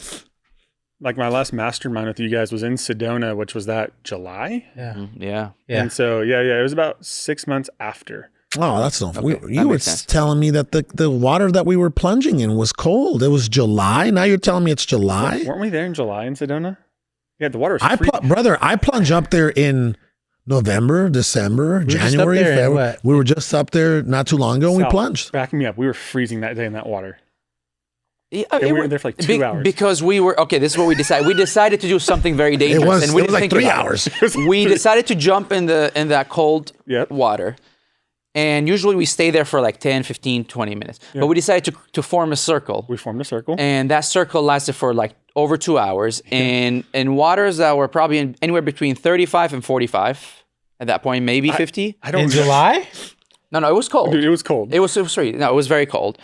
Speaker 1: like my last mastermind with you guys was in Sedona, which was that July.
Speaker 5: Yeah.
Speaker 2: Yeah.
Speaker 5: Yeah.
Speaker 1: And so, it was about 6 months after.
Speaker 4: Oh, that's no.
Speaker 2: Okay,
Speaker 4: You
Speaker 2: that
Speaker 4: were
Speaker 2: makes sense.
Speaker 4: telling me that the water that we were plunging in was cold. It was July. Now you're telling me it's July.
Speaker 1: Weren't we there in July in Sedona? Yeah, the water was freezing.
Speaker 4: Brother, I plunge up there in November, December,
Speaker 5: just up
Speaker 4: January,
Speaker 5: there in
Speaker 4: February.
Speaker 5: what?
Speaker 4: We were just up there not too long ago and we
Speaker 1: Sal,
Speaker 4: plunged.
Speaker 1: Backing me up. We were freezing that day in that water.
Speaker 2: Yeah,
Speaker 1: And we were there for like 2 hours.
Speaker 2: Because we were this is what we decided. We decided to do something very dangerous,
Speaker 4: It was
Speaker 2: and we didn't
Speaker 4: like
Speaker 2: think
Speaker 4: 3
Speaker 2: about
Speaker 4: hours.
Speaker 2: it. We decided to jump in that cold
Speaker 1: Yep.
Speaker 2: water, and usually we stay there for like 10, 15, 20 minutes. But we decided to form a circle,
Speaker 1: We formed a circle.
Speaker 2: and that circle lasted for like over 2 hours, and in waters that were probably anywhere between 35 and 45 at that point, maybe 50.
Speaker 1: I don't
Speaker 5: In
Speaker 1: know.
Speaker 5: July?
Speaker 2: No, it was cold.
Speaker 1: Dude, it was cold.
Speaker 2: It was sweet. No, it was very cold.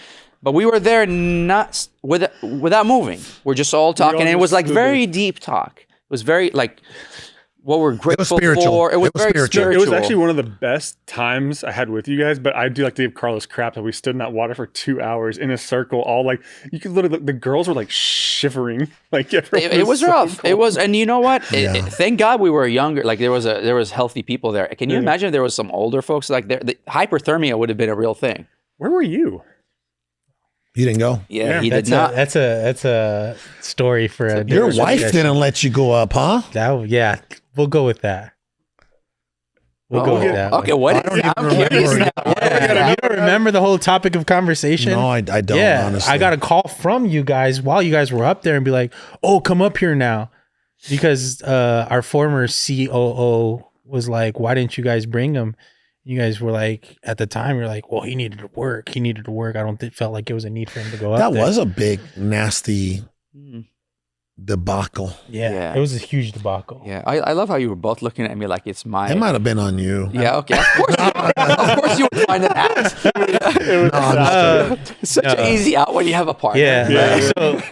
Speaker 2: But we were there not without moving. We're just all talking. And it was like very deep talk. It was very like what we're grateful
Speaker 4: spiritual.
Speaker 2: for. It was
Speaker 4: It was
Speaker 2: very
Speaker 4: spiritual.
Speaker 2: spiritual.
Speaker 1: It was actually one of the best times I had with you guys, but I do like to give Carlos crap that we stood in that water for 2 hours in a circle, all like, you could literally, the girls were like shivering. Like
Speaker 2: It was
Speaker 1: so
Speaker 2: rough.
Speaker 1: cold.
Speaker 2: It was, and you know what?
Speaker 4: Yeah.
Speaker 2: Thank God we were younger. Like there was healthy people there. Can you imagine if there was some older folks like the hypothermia would have been a real thing.
Speaker 1: Where were you?
Speaker 4: You didn't go.
Speaker 2: Yeah, he
Speaker 5: That's
Speaker 2: did not.
Speaker 5: that's a story for a
Speaker 4: Your
Speaker 5: different
Speaker 4: wife
Speaker 5: discussion.
Speaker 4: didn't let you go up, huh?
Speaker 5: Yeah, we'll go with that. We'll go with that.
Speaker 2: Okay,
Speaker 5: one.
Speaker 2: what
Speaker 4: I don't
Speaker 2: is that?
Speaker 4: even
Speaker 2: I'm curious
Speaker 4: remember.
Speaker 2: now.
Speaker 5: Yeah, you don't remember the whole topic of conversation?
Speaker 4: No, I don't,
Speaker 5: Yeah,
Speaker 4: honestly.
Speaker 5: I got a call from you guys while you guys were up there and be like, "Oh, come up here now," because our former COO was like, "Why didn't you guys bring him?" You guys were like, at the time, you're like, "Well, he needed to work. He needed to work." I don't felt like it was a need for him to go up.
Speaker 4: That
Speaker 5: there.
Speaker 4: was a big, nasty
Speaker 2: Mm.
Speaker 4: debacle.
Speaker 5: Yeah, it was a huge debacle.
Speaker 2: Yeah, I love how you were both looking at me like it's my.
Speaker 4: It might have been on you.
Speaker 2: Yeah, okay. Of course you would find it out. It's such an easy out when you have a partner.
Speaker 5: Yeah. So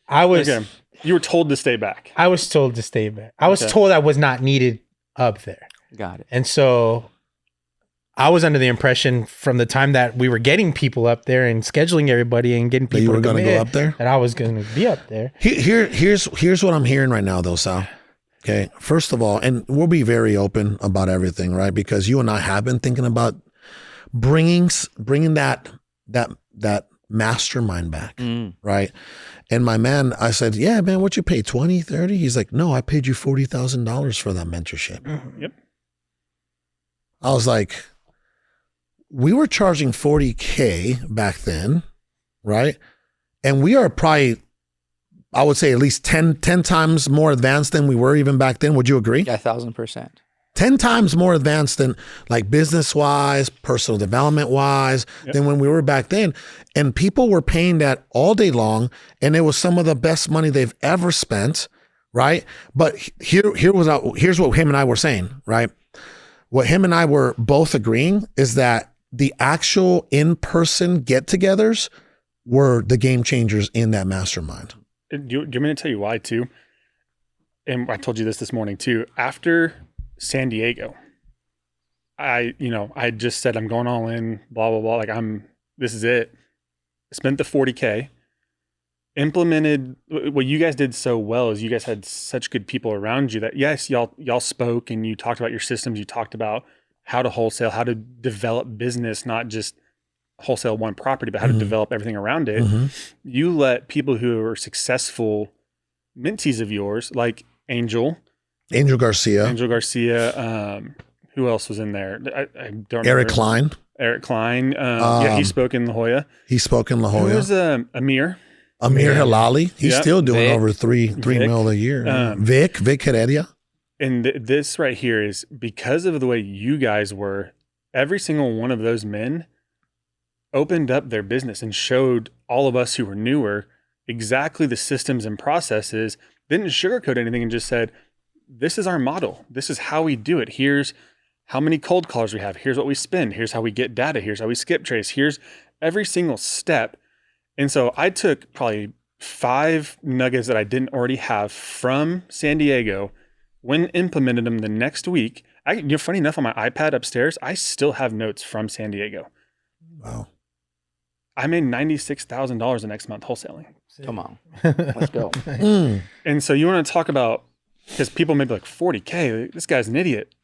Speaker 5: I was
Speaker 1: Okay. You were told to stay back.
Speaker 5: I was told to stay back. I was told I was not needed up there.
Speaker 2: Got it.
Speaker 5: And so I was under the impression from the time that we were getting people up there and scheduling everybody and getting
Speaker 4: That
Speaker 5: people
Speaker 4: you were
Speaker 5: to
Speaker 4: going to
Speaker 5: commit,
Speaker 4: go up there?
Speaker 5: that I was going to be up there.
Speaker 4: Here's what I'm hearing right now, though, Sal. Okay. First of all, and we'll be very open about everything, right? Because you and I have been thinking about bringing that mastermind back, right? And my man, I said, "Yeah, man, what you pay, 20, 30?" He's like, "No, I paid you $40,000 for that mentorship."
Speaker 1: Yep.
Speaker 4: I was like, we were charging $40K back then, right? And we are probably, I would say, at least 10 times more advanced than we were even back then. Would you agree?
Speaker 2: Yeah, 1,000%.
Speaker 4: 10 times more advanced than like business-wise, personal development-wise than when we were back then. And people were paying that all day long. And it was some of the best money they've ever spent, right? But here's what him and I were saying, right? What him and I were both agreeing is that the actual in-person get-togethers were the game changers in that mastermind.
Speaker 1: Do you want me to tell you why too? And I told you this morning too. After San Diego, I just said, I'm going all in, blah, blah, blah. Like this is it. Spent the 40K, implemented what you guys did so well is you guys had such good people around you that yes, y'all spoke and you talked about your systems. You talked about how to wholesale, how to develop business, not just wholesale one property, but how to develop everything around it. You let people who are successful mentees of yours, like Angel Garcia, who else was in there? I don't remember. Eric Klein. He spoke in La Jolla.
Speaker 4: He spoke in La Jolla.
Speaker 1: Who was Amir
Speaker 4: Hilali. He's still doing over $3 million a year. Vic Heredia.
Speaker 1: And this right here is because of the way you guys were, every single one of those men opened up their business and showed all of us who were newer exactly the systems and processes, didn't sugarcoat anything and just said, this is our model. This is how we do it. Here's how many cold callers we have. Here's what we spend. Here's how we get data. Here's how we skip trace. Here's every single step. And so I took probably 5 nuggets that I didn't already have from San Diego, when implemented them the next week. Funny enough, on my iPad upstairs, I still have notes from San Diego.
Speaker 4: Wow.
Speaker 1: I made $96,000 the next month wholesaling.
Speaker 2: Come on, let's go.
Speaker 1: And so you want to talk about, because people may be like, 40K, this guy's an idiot.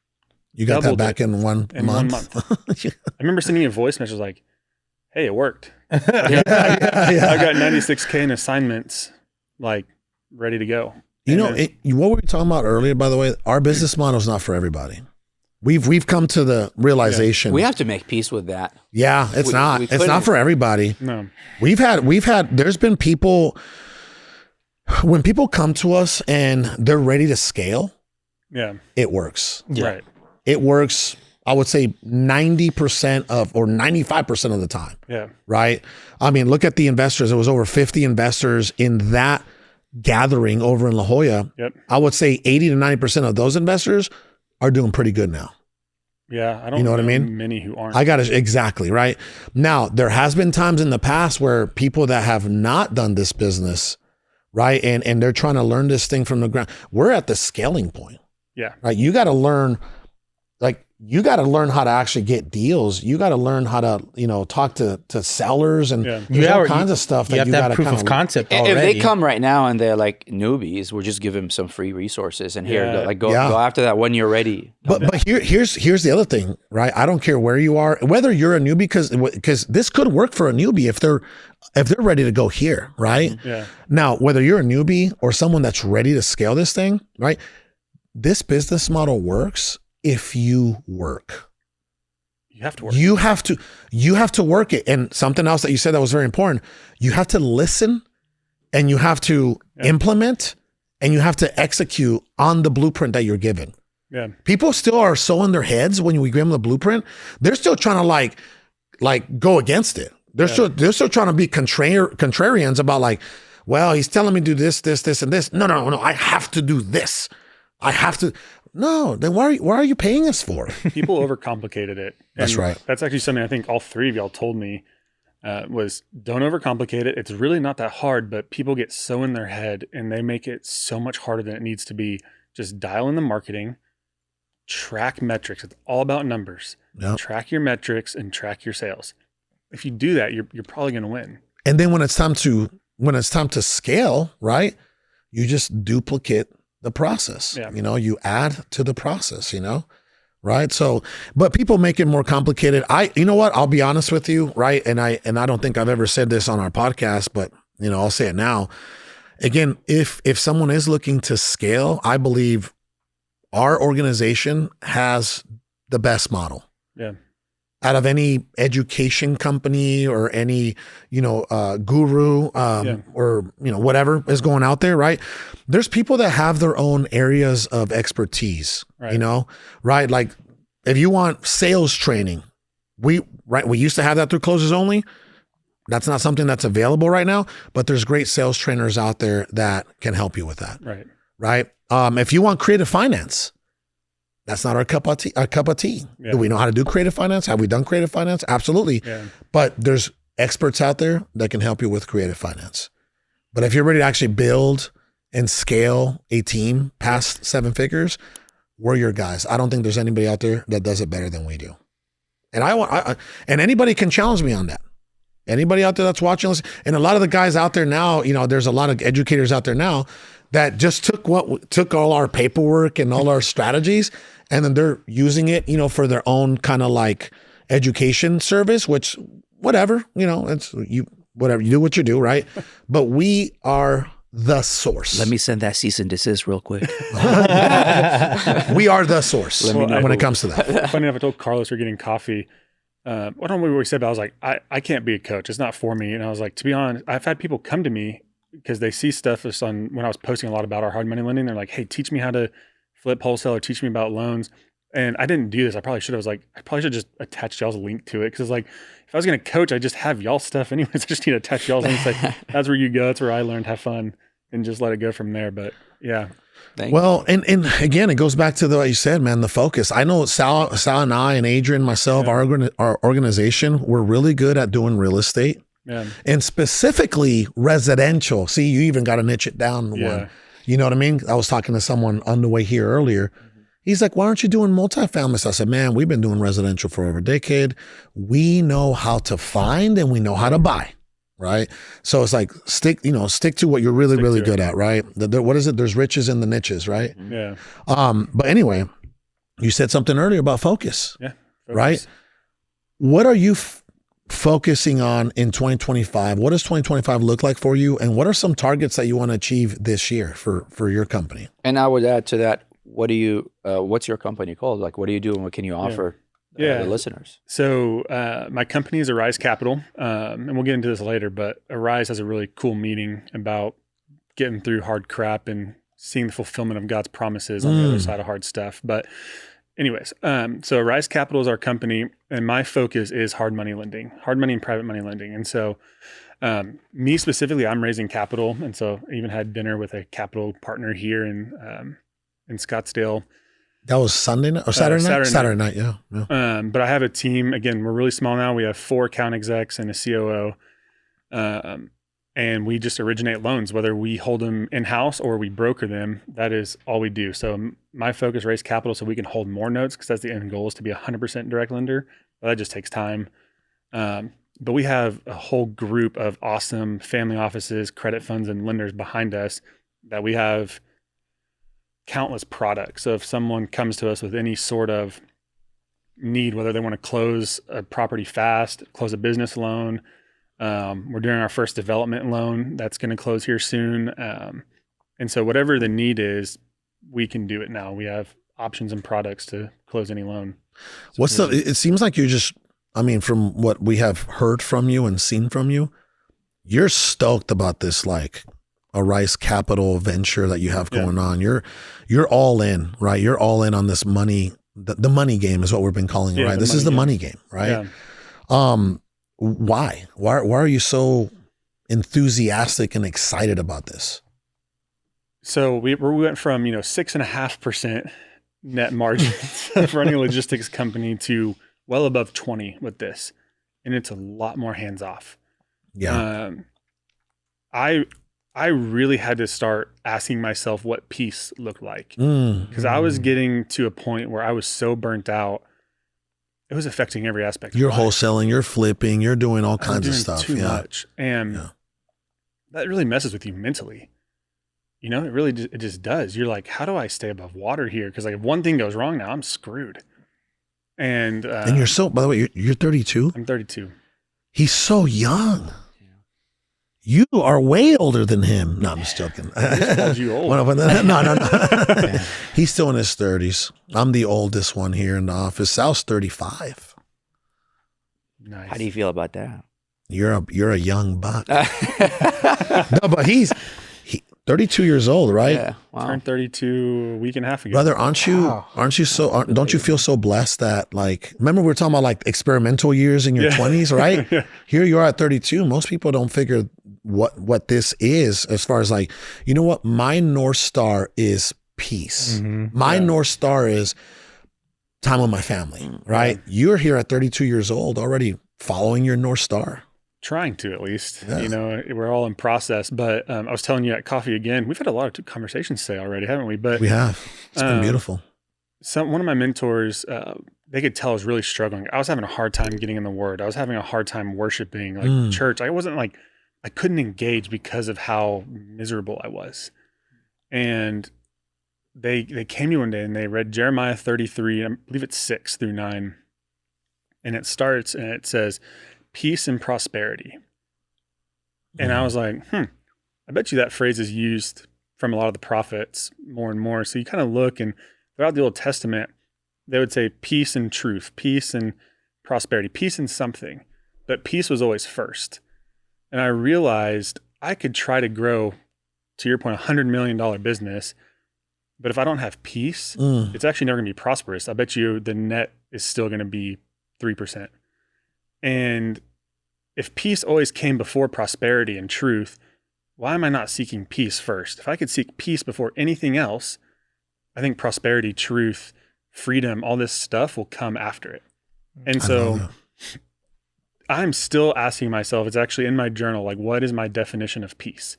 Speaker 4: You got that back in one month.
Speaker 1: I remember sending you a voice message like, hey, it worked. I got 96K in assignments, like ready to go.
Speaker 4: What were we talking about earlier, by the way? Our business model is not for everybody. We've come to the realization.
Speaker 2: We have to make peace with that.
Speaker 4: Yeah, it's not. It's not for everybody.
Speaker 1: No.
Speaker 4: We've had, there's been people, when people come to us and they're ready to scale, it works.
Speaker 1: Yeah. Right.
Speaker 4: It works, I would say 90% or 95% of the time.
Speaker 1: Yeah.
Speaker 4: Right? I mean, look at the investors. There was over 50 investors in that gathering over in La Jolla.
Speaker 1: Yep.
Speaker 4: I would say 80 to 90% of those investors are doing pretty good now.
Speaker 1: Yeah, I don't know what I mean? Many who aren't.
Speaker 4: Exactly, right? Now, there has been times in the past where people that have not done this business, right? And they're trying to learn this thing from the ground. We're at the scaling point.
Speaker 1: Yeah.
Speaker 4: Right? You got to learn how to actually get deals. You got to learn how to, talk to sellers and there's all kinds of stuff that you got to
Speaker 5: proof of concept already.
Speaker 2: If they come right now and they're like newbies, we'll just give them some free resources and go after that when you're ready.
Speaker 4: But here's the other thing, right? I don't care where you are, whether you're a newbie, because this could work for a newbie if they're ready to go here, right?
Speaker 1: Yeah.
Speaker 4: Now, whether you're a newbie or someone that's ready to scale this thing, right? This business model works if you work.
Speaker 1: You have to work.
Speaker 4: You have to work it. And something else that you said that was very important, you have to listen and you have to implement and you have to execute on the blueprint that you're given.
Speaker 1: Yeah.
Speaker 4: People still are so in their heads when we give them the blueprint, they're still trying to like go against it. They're still trying to be contrarians about like, well, he's telling me to do this, and this. No, I have to do this. I have to. No, then why are you paying us for?
Speaker 1: People overcomplicated it.
Speaker 4: That's right.
Speaker 1: That's actually something I think all 3 of y'all told me was don't overcomplicate it. It's really not that hard, but people get so in their head and they make it so much harder than it needs to be. Just dial in the marketing, track metrics. It's all about numbers. Yep. Track your metrics and track your sales. If you do that, you're probably going to win.
Speaker 4: And then when it's time to scale, right? You just duplicate the process. Yeah. You add to the process, right? So, but people make it more complicated. I'll be honest with you, right? And I don't think I've ever said this on our podcast, but I'll say it now. Again, if someone is looking to scale, I believe our organization has the best model.
Speaker 1: Yeah.
Speaker 4: Out of any education company or any, guru, or, whatever is going out there, right? There's people that have their own areas of expertise, right? Like if you want sales training, we used to have that through Closers Only. That's not something that's available right now, but there's great sales trainers out there that can help you with that. right? If you want creative finance, that's not our cup of tea. Yeah. Do we know how to do creative finance? Have we done creative finance? Absolutely. Yeah. But there's experts out there that can help you with creative finance. But if you're ready to actually build and scale a team past 7 figures, we're your guys. I don't think there's anybody out there that does it better than we do. And and anybody can challenge me on that. Anybody out there that's watching this, and a lot of the guys out there now, there's a lot of educators out there now that just took all our paperwork and all our strategies, and then they're using it, for their own kind of like education service, which whatever, it's whatever, you do what you do, right? But we are the source.
Speaker 2: Let me send that cease and desist real quick.
Speaker 4: We are the source when it comes to that.
Speaker 1: Funny enough, I told Carlos we're getting coffee. I don't remember what he said, but I was like, I can't be a coach. It's not for me. And I was like, to be honest, I've had people come to me because they see stuff when I was posting a lot about our hard money lending. They're like, hey, teach me how to flip wholesale or teach me about loans. And I didn't do this. I probably should have. I probably should just attach y'all's link to it. Cause it's like, if I was going to coach, I just have y'all stuff anyways. I just need to attach y'all's link. Like, that's where you go. That's where I learned. Have fun and just let it go from there. But yeah.
Speaker 4: Well, and again, it goes back to what you said, man, the focus. I know Sal and I and Adrian, myself, our organization, we're really good at doing real estate and specifically residential. See, you even got to niche it down. One. You know what I mean? I was talking to someone on the way here earlier. He's like, why aren't you doing multifamily? So I said, man, we've been doing residential for over a decade. We know how to find and we know how to buy. Right. So it's like stick to what you're really, really good at. Right. What is it? There's riches in the niches. Right.
Speaker 1: Yeah.
Speaker 4: But anyway, you said something earlier about focus.
Speaker 1: Yeah. Focus.
Speaker 4: Right. What are you focusing on in 2025? What does 2025 look like for you? And what are some targets that you want to achieve this year for your company?
Speaker 2: And I would add to that, what's your company called? Like, what do you do and what can you offer? The listeners?
Speaker 1: So my company is Arise Capital, and we'll get into this later, but Arise has a really cool meeting about getting through hard crap and seeing the fulfillment of God's promises on the other side of hard stuff. But anyways, so Arise Capital is our company, and my focus is hard money lending, hard money and private money lending. And so me specifically, I'm raising capital. And so I even had dinner with a capital partner here in Scottsdale.
Speaker 4: That was Sunday night or Saturday night? Saturday night, yeah.
Speaker 1: But I have a team. Again, we're really small now. We have 4 account execs and a COO. And we just originate loans, whether we hold them in-house or we broker them. That is all we do. So my focus, raise capital so we can hold more notes, because that's the end goal, is to be 100% direct lender. But that just takes time. But we have a whole group of awesome family offices, credit funds, and lenders behind us that we have countless products. So if someone comes to us with any sort of need, whether they want to close a property fast, close a business loan, we're doing our first development loan that's going to close here soon. And so whatever the need is, we can do it now. We have options and products to close any loan. So
Speaker 4: it seems like from what we have heard from you and seen from you, you're stoked about this, like a Rice Capital venture that you have going on. You're all in, right? You're all in on this money. The money game is what we've been calling it, right? This is the money game, right? Yeah. Why are you so enthusiastic and excited about this?
Speaker 1: So we went from 6.5% net margins of running a logistics company to well above 20 with this, and it's a lot more hands off.
Speaker 4: Yeah.
Speaker 1: I really had to start asking myself what peace looked like, because I was getting to a point where I was so burnt out. It was affecting every aspect.
Speaker 4: You're wholesaling, you're flipping, you're doing all kinds of stuff.
Speaker 1: Too much. And that really messes with you mentally. It really it just does. You're like, how do I stay above water here? Because if one thing goes wrong now, I'm screwed. And
Speaker 4: you're by the way, you're 32?
Speaker 1: I'm 32.
Speaker 4: He's so young. You are way older than him. No, I'm just joking.
Speaker 1: I just called you old.
Speaker 4: No. He's still in his 30s. I'm the oldest one here in the office. Sal's 35.
Speaker 1: Nice.
Speaker 2: How do you feel about that?
Speaker 4: You're a young buck. No, but he's 32 years old, right?
Speaker 2: Yeah. Wow.
Speaker 1: Turned 32 a week and a half ago.
Speaker 4: Brother, don't you feel so blessed that, remember we were talking about experimental years in your 20s, right? Here you are at 32. Most people don't figure what this is, as far as like, you know what, my North Star is peace. My North Star is time with my family, right? You're here at 32 years old already following your North Star.
Speaker 1: Trying to, at least. You know, we're all in process. But I was telling you at coffee again, we've had a lot of conversations today already, haven't we? But
Speaker 4: we have. It's been beautiful.
Speaker 1: One of my mentors, they could tell I was really struggling. I was having a hard time getting in the Word. I was having a hard time worshiping, like church. I wasn't like, I couldn't engage because of how miserable I was. And they came to me one day and they read Jeremiah 33, I believe it's 6-9. And it starts and it says, peace and prosperity. And I was like, I bet you that phrase is used from a lot of the prophets more and more. So you kind of look, and throughout the Old Testament, they would say peace and truth, peace and prosperity, peace and something, but peace was always first. And I realized I could try to grow, to your point, $100 million business, but if I don't have peace, it's actually never going to be prosperous. I bet you the net is still going to be 3%. And if peace always came before prosperity and truth, why am I not seeking peace first? If I could seek peace before anything else, I think prosperity, truth, freedom, all this stuff will come after it. And so I'm still asking myself, it's actually in my journal, like, what is my definition of peace?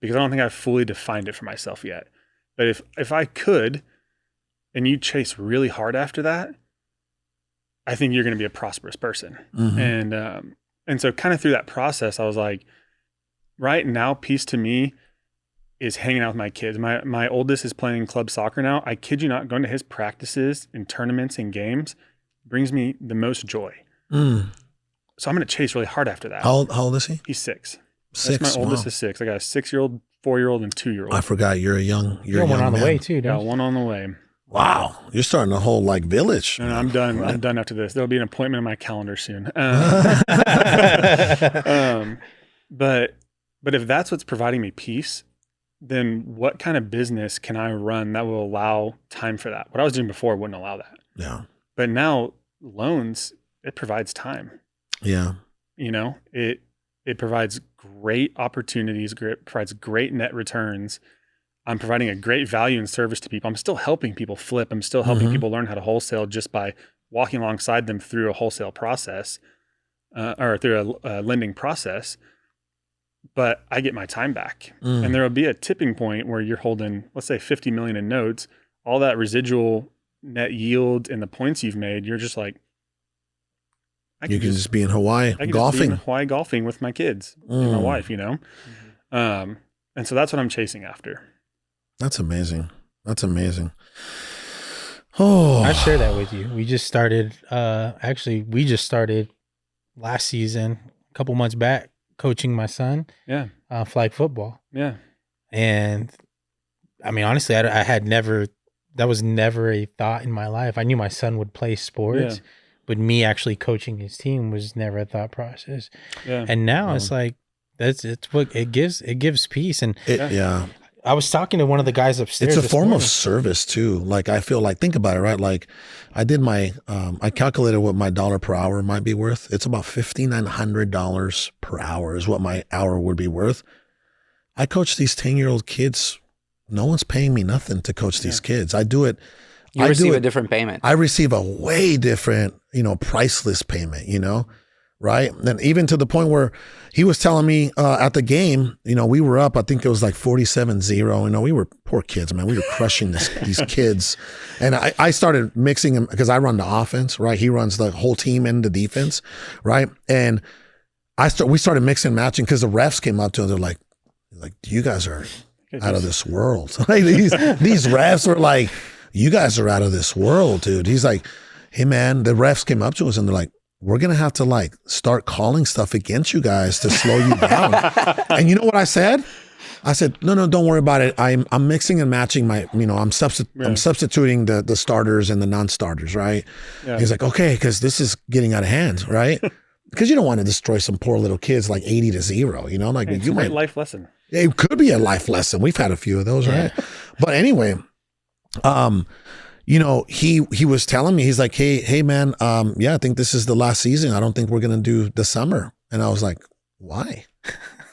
Speaker 1: Because I don't think I've fully defined it for myself yet. But if I could, and you chase really hard after that, I think you're going to be a prosperous person. And so kind of through that process, I was like, right now, peace to me is hanging out with my kids. My oldest is playing club soccer now. I kid you not, going to his practices and tournaments and games brings me the most joy. So I'm going to chase really hard after that.
Speaker 4: How old is he?
Speaker 1: He's 6.
Speaker 4: 6.
Speaker 1: That's my oldest is 6. I got a 6-year-old, 4-year-old, and 2-year-old.
Speaker 4: I forgot you're a young. You're a young
Speaker 5: one on
Speaker 4: man.
Speaker 5: the way too.
Speaker 1: Got one on the way.
Speaker 4: Wow, you're starting a whole like village.
Speaker 1: No, I'm done. Right? I'm done after this. There'll be an appointment in my calendar soon. But if that's what's providing me peace, then what kind of business can I run that will allow time for that? What I was doing before wouldn't allow that.
Speaker 4: Yeah.
Speaker 1: But now loans, it provides time.
Speaker 4: Yeah.
Speaker 1: You know, it provides great opportunities, provides great net returns. I'm providing a great value and service to people. I'm still helping people flip. I'm still helping people learn how to wholesale just by walking alongside them through a wholesale process or through a lending process. But I get my time back. And there will be a tipping point where you're holding, let's say, 50 million in notes, all that residual net yield and the points you've made, you're just like,
Speaker 4: you can just be in Hawaii golfing.
Speaker 1: Just be in Hawaii golfing with my kids and my wife, you know? And so that's what I'm chasing after.
Speaker 4: That's amazing. That's amazing. Oh,
Speaker 5: I share that with you. We just started, we just started last season, a couple months back, coaching my son. Flag football. And I mean, honestly, I had never, that was never a thought in my life. I knew my son would play sports, but me actually coaching his team was never a thought process. And now it's like, it's what it gives peace. And I was talking to one of the guys upstairs.
Speaker 4: It's a form of service too. Like, I feel like, think about it, right? Like I did my, I calculated what my dollar per hour might be worth. It's about $5,900 per hour is what my hour would be worth. I coach these 10-year-old kids. No one's paying me nothing to coach these kids. I do it.
Speaker 2: You receive a different payment.
Speaker 4: I receive a way different, priceless payment, right? And even to the point where he was telling me at the game, we were up, I think it was like 47-0. We were poor kids, man. We were crushing these kids. And I started mixing them because I run the offense, right? He runs the whole team and the defense, right? And we started mixing and matching because the refs came up to us. They're like, you guys are out of this world. Like these refs were like, you guys are out of this world, dude. He's like, hey man, the refs came up to us and they're like, we're going to have to start calling stuff against you guys to slow you down. And you know what I said? I said, no, don't worry about it. I'm mixing and matching my, I'm substituting the starters and the non-starters, right? He's like, okay, because this is getting out of hand, right? Because you don't want to destroy some poor little kids like 80-0, like
Speaker 1: it's a great life lesson.
Speaker 4: It could be a life lesson. We've had a few of those, right? But anyway, he was telling me, he's like, hey man, I think this is the last season. I don't think we're going to do the summer. And I was like, why?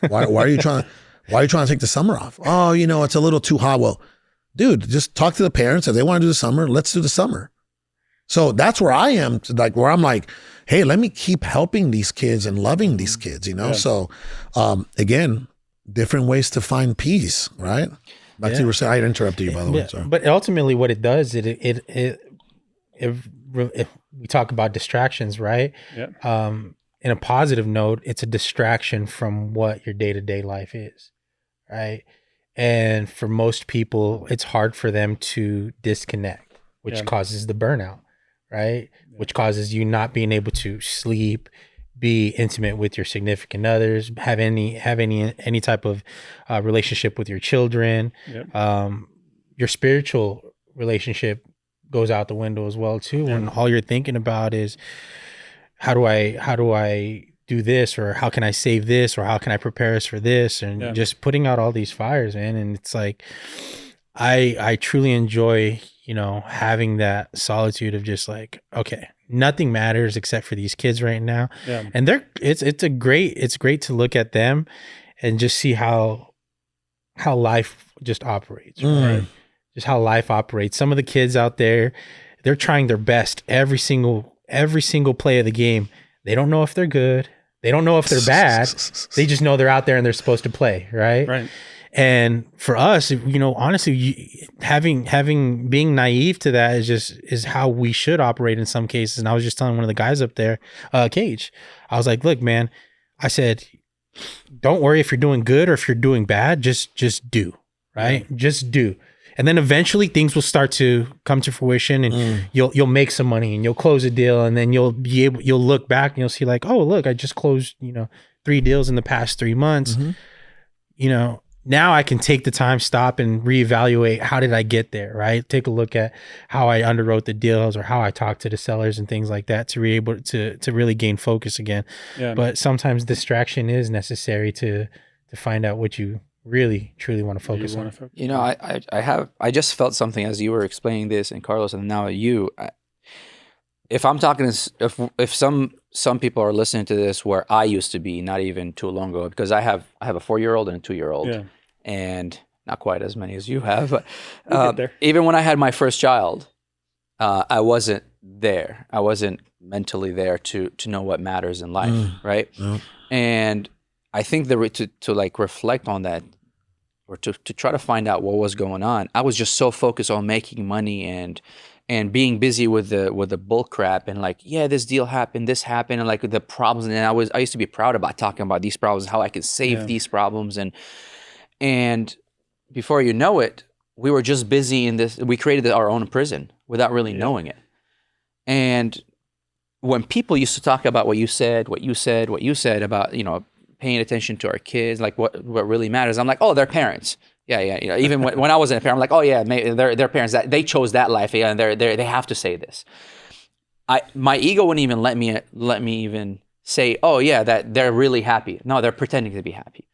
Speaker 4: Why are you trying to take the summer off? Oh, it's a little too hot. Well, dude, just talk to the parents. If they want to do the summer, let's do the summer. So that's where I am, where I'm like, hey, let me keep helping these kids and loving these kids, Yeah. So again, different ways to find peace, right? Back to you were saying, I interrupted you, by the way. Sorry.
Speaker 5: But ultimately what it does, if we talk about distractions, right?
Speaker 1: Yeah.
Speaker 5: In a positive note, it's a distraction from what your day-to-day life is, right? And for most people, it's hard for them to disconnect, which causes the burnout, right? Yeah. Which causes you not being able to sleep, be intimate with your significant others, have any type of relationship with your children. Yep. Your spiritual relationship goes out the window as well too. When all you're thinking about is how do I do this, or how can I save this, or how can I prepare us for this, and just putting out all these fires, man. And it's like I truly enjoy, having that solitude of just like, okay, nothing matters except for these kids right now. Yeah. And it's great to look at them and just see how life just operates, right? Just how life operates. Some of the kids out there, they're trying their best every single play of the game. They don't know if they're good. They don't know if they're bad. They just know they're out there and they're supposed to play, right? Right. And for us, honestly, being naive to that is how we should operate in some cases. And I was just telling one of the guys up there, Cage, I was like, look, man, I said, don't worry if you're doing good or if you're doing bad, just do, right? Yeah. Just do. And then eventually things will start to come to fruition, and you'll make some money and you'll close a deal, and then you'll look back and you'll see like, oh, look, I just closed, 3 deals in the past 3 months. Mm-hmm. Now I can take the time, stop and reevaluate, how did I get there, right? Take a look at how I underwrote the deals or how I talked to the sellers and things like that to be able to really gain focus again. Yeah. But sometimes distraction is necessary to find out what you really truly want to focus on.
Speaker 2: I just felt something as you were explaining this, and Carlos, and now if I'm talking, if some people are listening to this where I used to be, not even too long ago, because I have a 4-year-old and a 2-year-old, and not quite as many as you have, but even when I had my first child, I wasn't there. I wasn't mentally there to know what matters in life, right? And I think to like reflect on that, or to try to find out what was going on, I was just so focused on making money and being busy with the bull crap, and like, this deal happened, this happened, and like the problems. And I used to be proud about talking about these problems, how I could save these problems. And before you know it, we were just busy in this. We created our own prison without really knowing it. And when people used to talk about what you said about, paying attention to our kids, like what really matters, I'm like, oh, they're parents. Yeah. Even when I wasn't a parent, I'm like, oh yeah, they're parents, that they chose that life, and they have to say this. My ego wouldn't even let me even say, oh yeah, that they're really happy. No, they're pretending to be happy.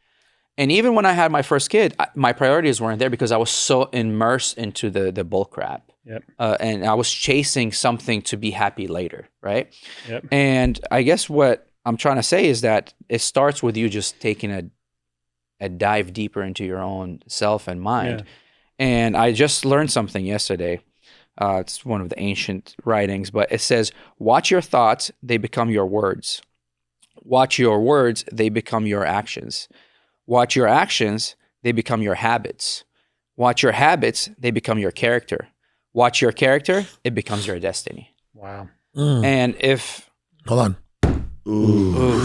Speaker 2: And even when I had my first kid, my priorities weren't there because I was so immersed into the bull crap. Yep. And I was chasing something to be happy later, right? Yep. And I guess what I'm trying to say is that it starts with you just taking a dive deeper into your own self and mind. Yeah. And I just learned something yesterday. It's one of the ancient writings, but it says, watch your thoughts, they become your words. Watch your words, they become your actions. Watch your actions, they become your habits. Watch your habits, they become your character. Watch your character, it becomes your destiny.
Speaker 5: Wow.
Speaker 2: And if...
Speaker 4: Hold on. Ooh.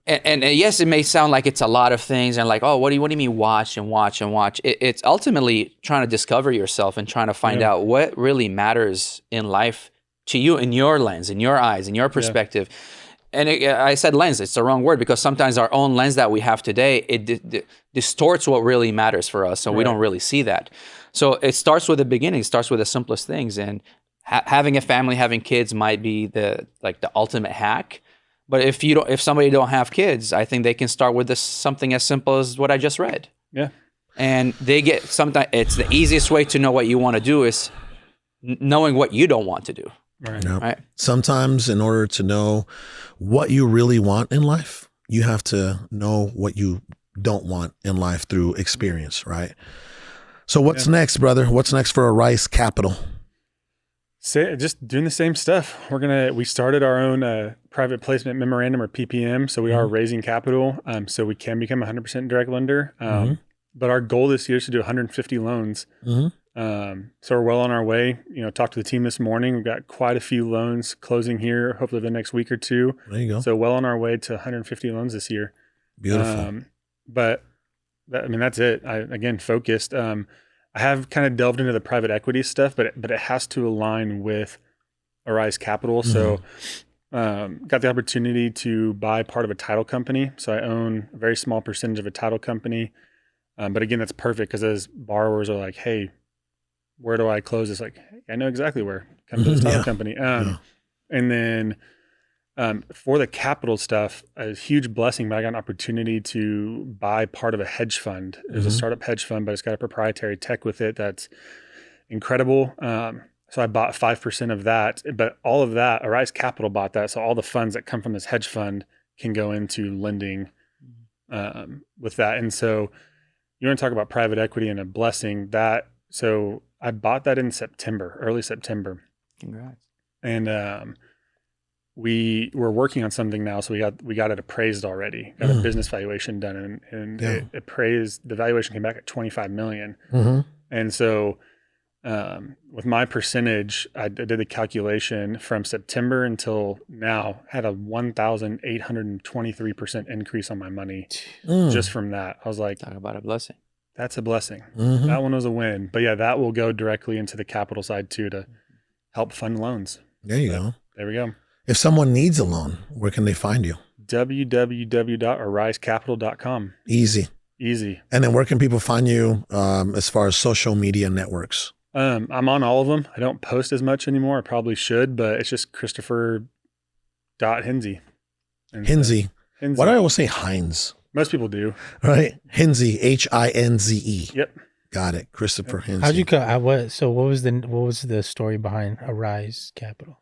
Speaker 2: And yes, it may sound like it's a lot of things, and like, oh, what do you mean watch and watch and watch? It's ultimately trying to discover yourself and trying to find out what really matters in life to you, in your lens, in your eyes, in your perspective. And I said lens, it's the wrong word, because sometimes our own lens that we have today, it distorts what really matters for us, so we don't really see that. So it starts with the beginning, it starts with the simplest things, and having a family, having kids might be the ultimate hack. But if somebody don't have kids, I think they can start with something as simple as what I just read. Yeah. And sometimes it's the easiest way to know what you want to do is knowing what you don't want to do.
Speaker 4: Right. Yep. Right. Sometimes in order to know what you really want in life, you have to know what you don't want in life through experience, right? So what's next, brother? What's next for Arise Capital?
Speaker 1: Just doing the same stuff. We started our own private placement memorandum, or PPM. So we are raising capital, so we can become 100% direct lender. But our goal this year is to do 150 loans. So we're well on our way. Talked to the team this morning. We've got quite a few loans closing here, hopefully the next week or two.
Speaker 4: There you go.
Speaker 1: So well on our way to 150 loans this year.
Speaker 4: Beautiful.
Speaker 1: That's it. Again, focused. I have kind of delved into the private equity stuff, but it has to align with Arise Capital. So got the opportunity to buy part of a title company. So I own a very small percentage of a title company. But again, that's perfect because as borrowers are like, hey, where do I close this? Like, hey, I know exactly where. Come to this title company. And then for the capital stuff, a huge blessing, but I got an opportunity to buy part of a hedge fund. It was a startup hedge fund, but it's got a proprietary tech with it that's incredible. So I bought 5% of that, but all of that, Arise Capital bought that. So all the funds that come from this hedge fund can go into lending with that. And so you want to talk about private equity and a blessing that. So I bought that in September, early September.
Speaker 2: Congrats.
Speaker 1: And we were working on something now, so we got it appraised already. Got a business valuation done, and it appraised. The valuation came back at $25 million. And so, with my percentage, I did the calculation from September until now. Had a 1,823% increase on my money just from that. I was like,
Speaker 2: talk about a blessing.
Speaker 1: That's a blessing. That one was a win. But yeah, that will go directly into the capital side too to help fund loans.
Speaker 4: There you go.
Speaker 1: There we go.
Speaker 4: If someone needs a loan, where can they find you?
Speaker 1: www.arisecapital.com.
Speaker 4: Easy. And then where can people find you as far as social media networks?
Speaker 1: I'm on all of them. I don't post as much anymore. I probably should, but it's just Christopher.Hinze.
Speaker 4: Hinze. Why do I always say Hines?
Speaker 1: Most people do.
Speaker 4: Right? Hinze, Hinze.
Speaker 1: Yep.
Speaker 4: Got it. Christopher Hinze.
Speaker 5: How'd you what was the story behind Arise Capital?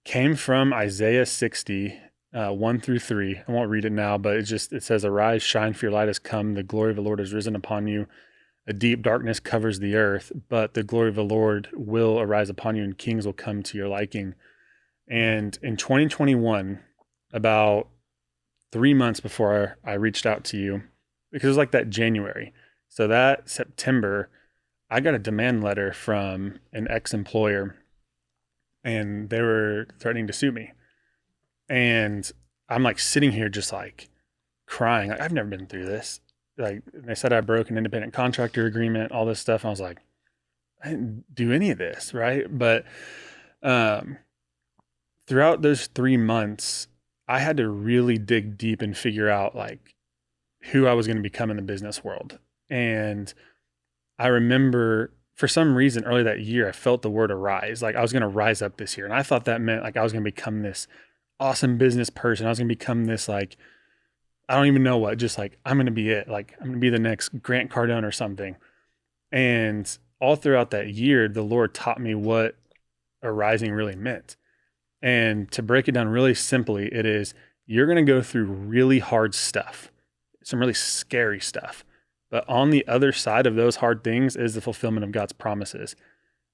Speaker 1: Came from Isaiah 60, 1-3. I won't read it now, but it says, "Arise, shine, for your light has come. The glory of the Lord has risen upon you. A deep darkness covers the earth, but the glory of the Lord will arise upon you, and kings will come to your liking." And in 2021, about 3 months before I reached out to you, because it was like that January. So that September, I got a demand letter from an ex-employer, and they were threatening to sue me. And I'm like sitting here just like crying. Like, I've never been through this. Like, they said I broke an independent contractor agreement, all this stuff. And I was like, I didn't do any of this, right? But throughout those 3 months, I had to really dig deep and figure out like who I was going to become in the business world. And I remember for some reason early that year, I felt the word arise. Like I was going to rise up this year. And I thought that meant like I was going to become this awesome business person. I was going to become this, like, I don't even know what, just like, I'm going to be it. Like I'm going to be the next Grant Cardone or something. And all throughout that year, the Lord taught me what arising really meant. And to break it down really simply, it is, you're going to go through really hard stuff, some really scary stuff. But on the other side of those hard things is the fulfillment of God's promises.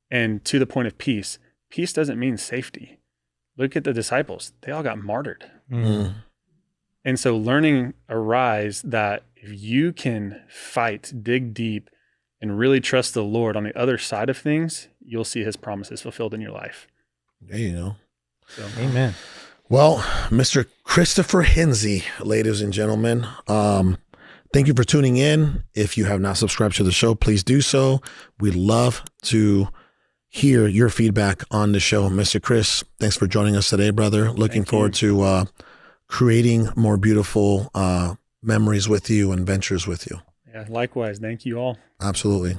Speaker 1: And to the point of peace, peace doesn't mean safety. Look at the disciples. They all got martyred. And so learning Arise that if you can fight, dig deep, and really trust the Lord on the other side of things, you'll see his promises fulfilled in your life.
Speaker 4: There you go.
Speaker 5: So, amen.
Speaker 4: Well, Mr. Christopher Hinze, ladies and gentlemen, thank you for tuning in. If you have not subscribed to the show, please do so. We'd love to hear your feedback on the show. Mr. Chris, thanks for joining us today, brother. Looking forward to creating more beautiful memories with you and ventures with you.
Speaker 1: Yeah, likewise. Thank you all.
Speaker 4: Absolutely.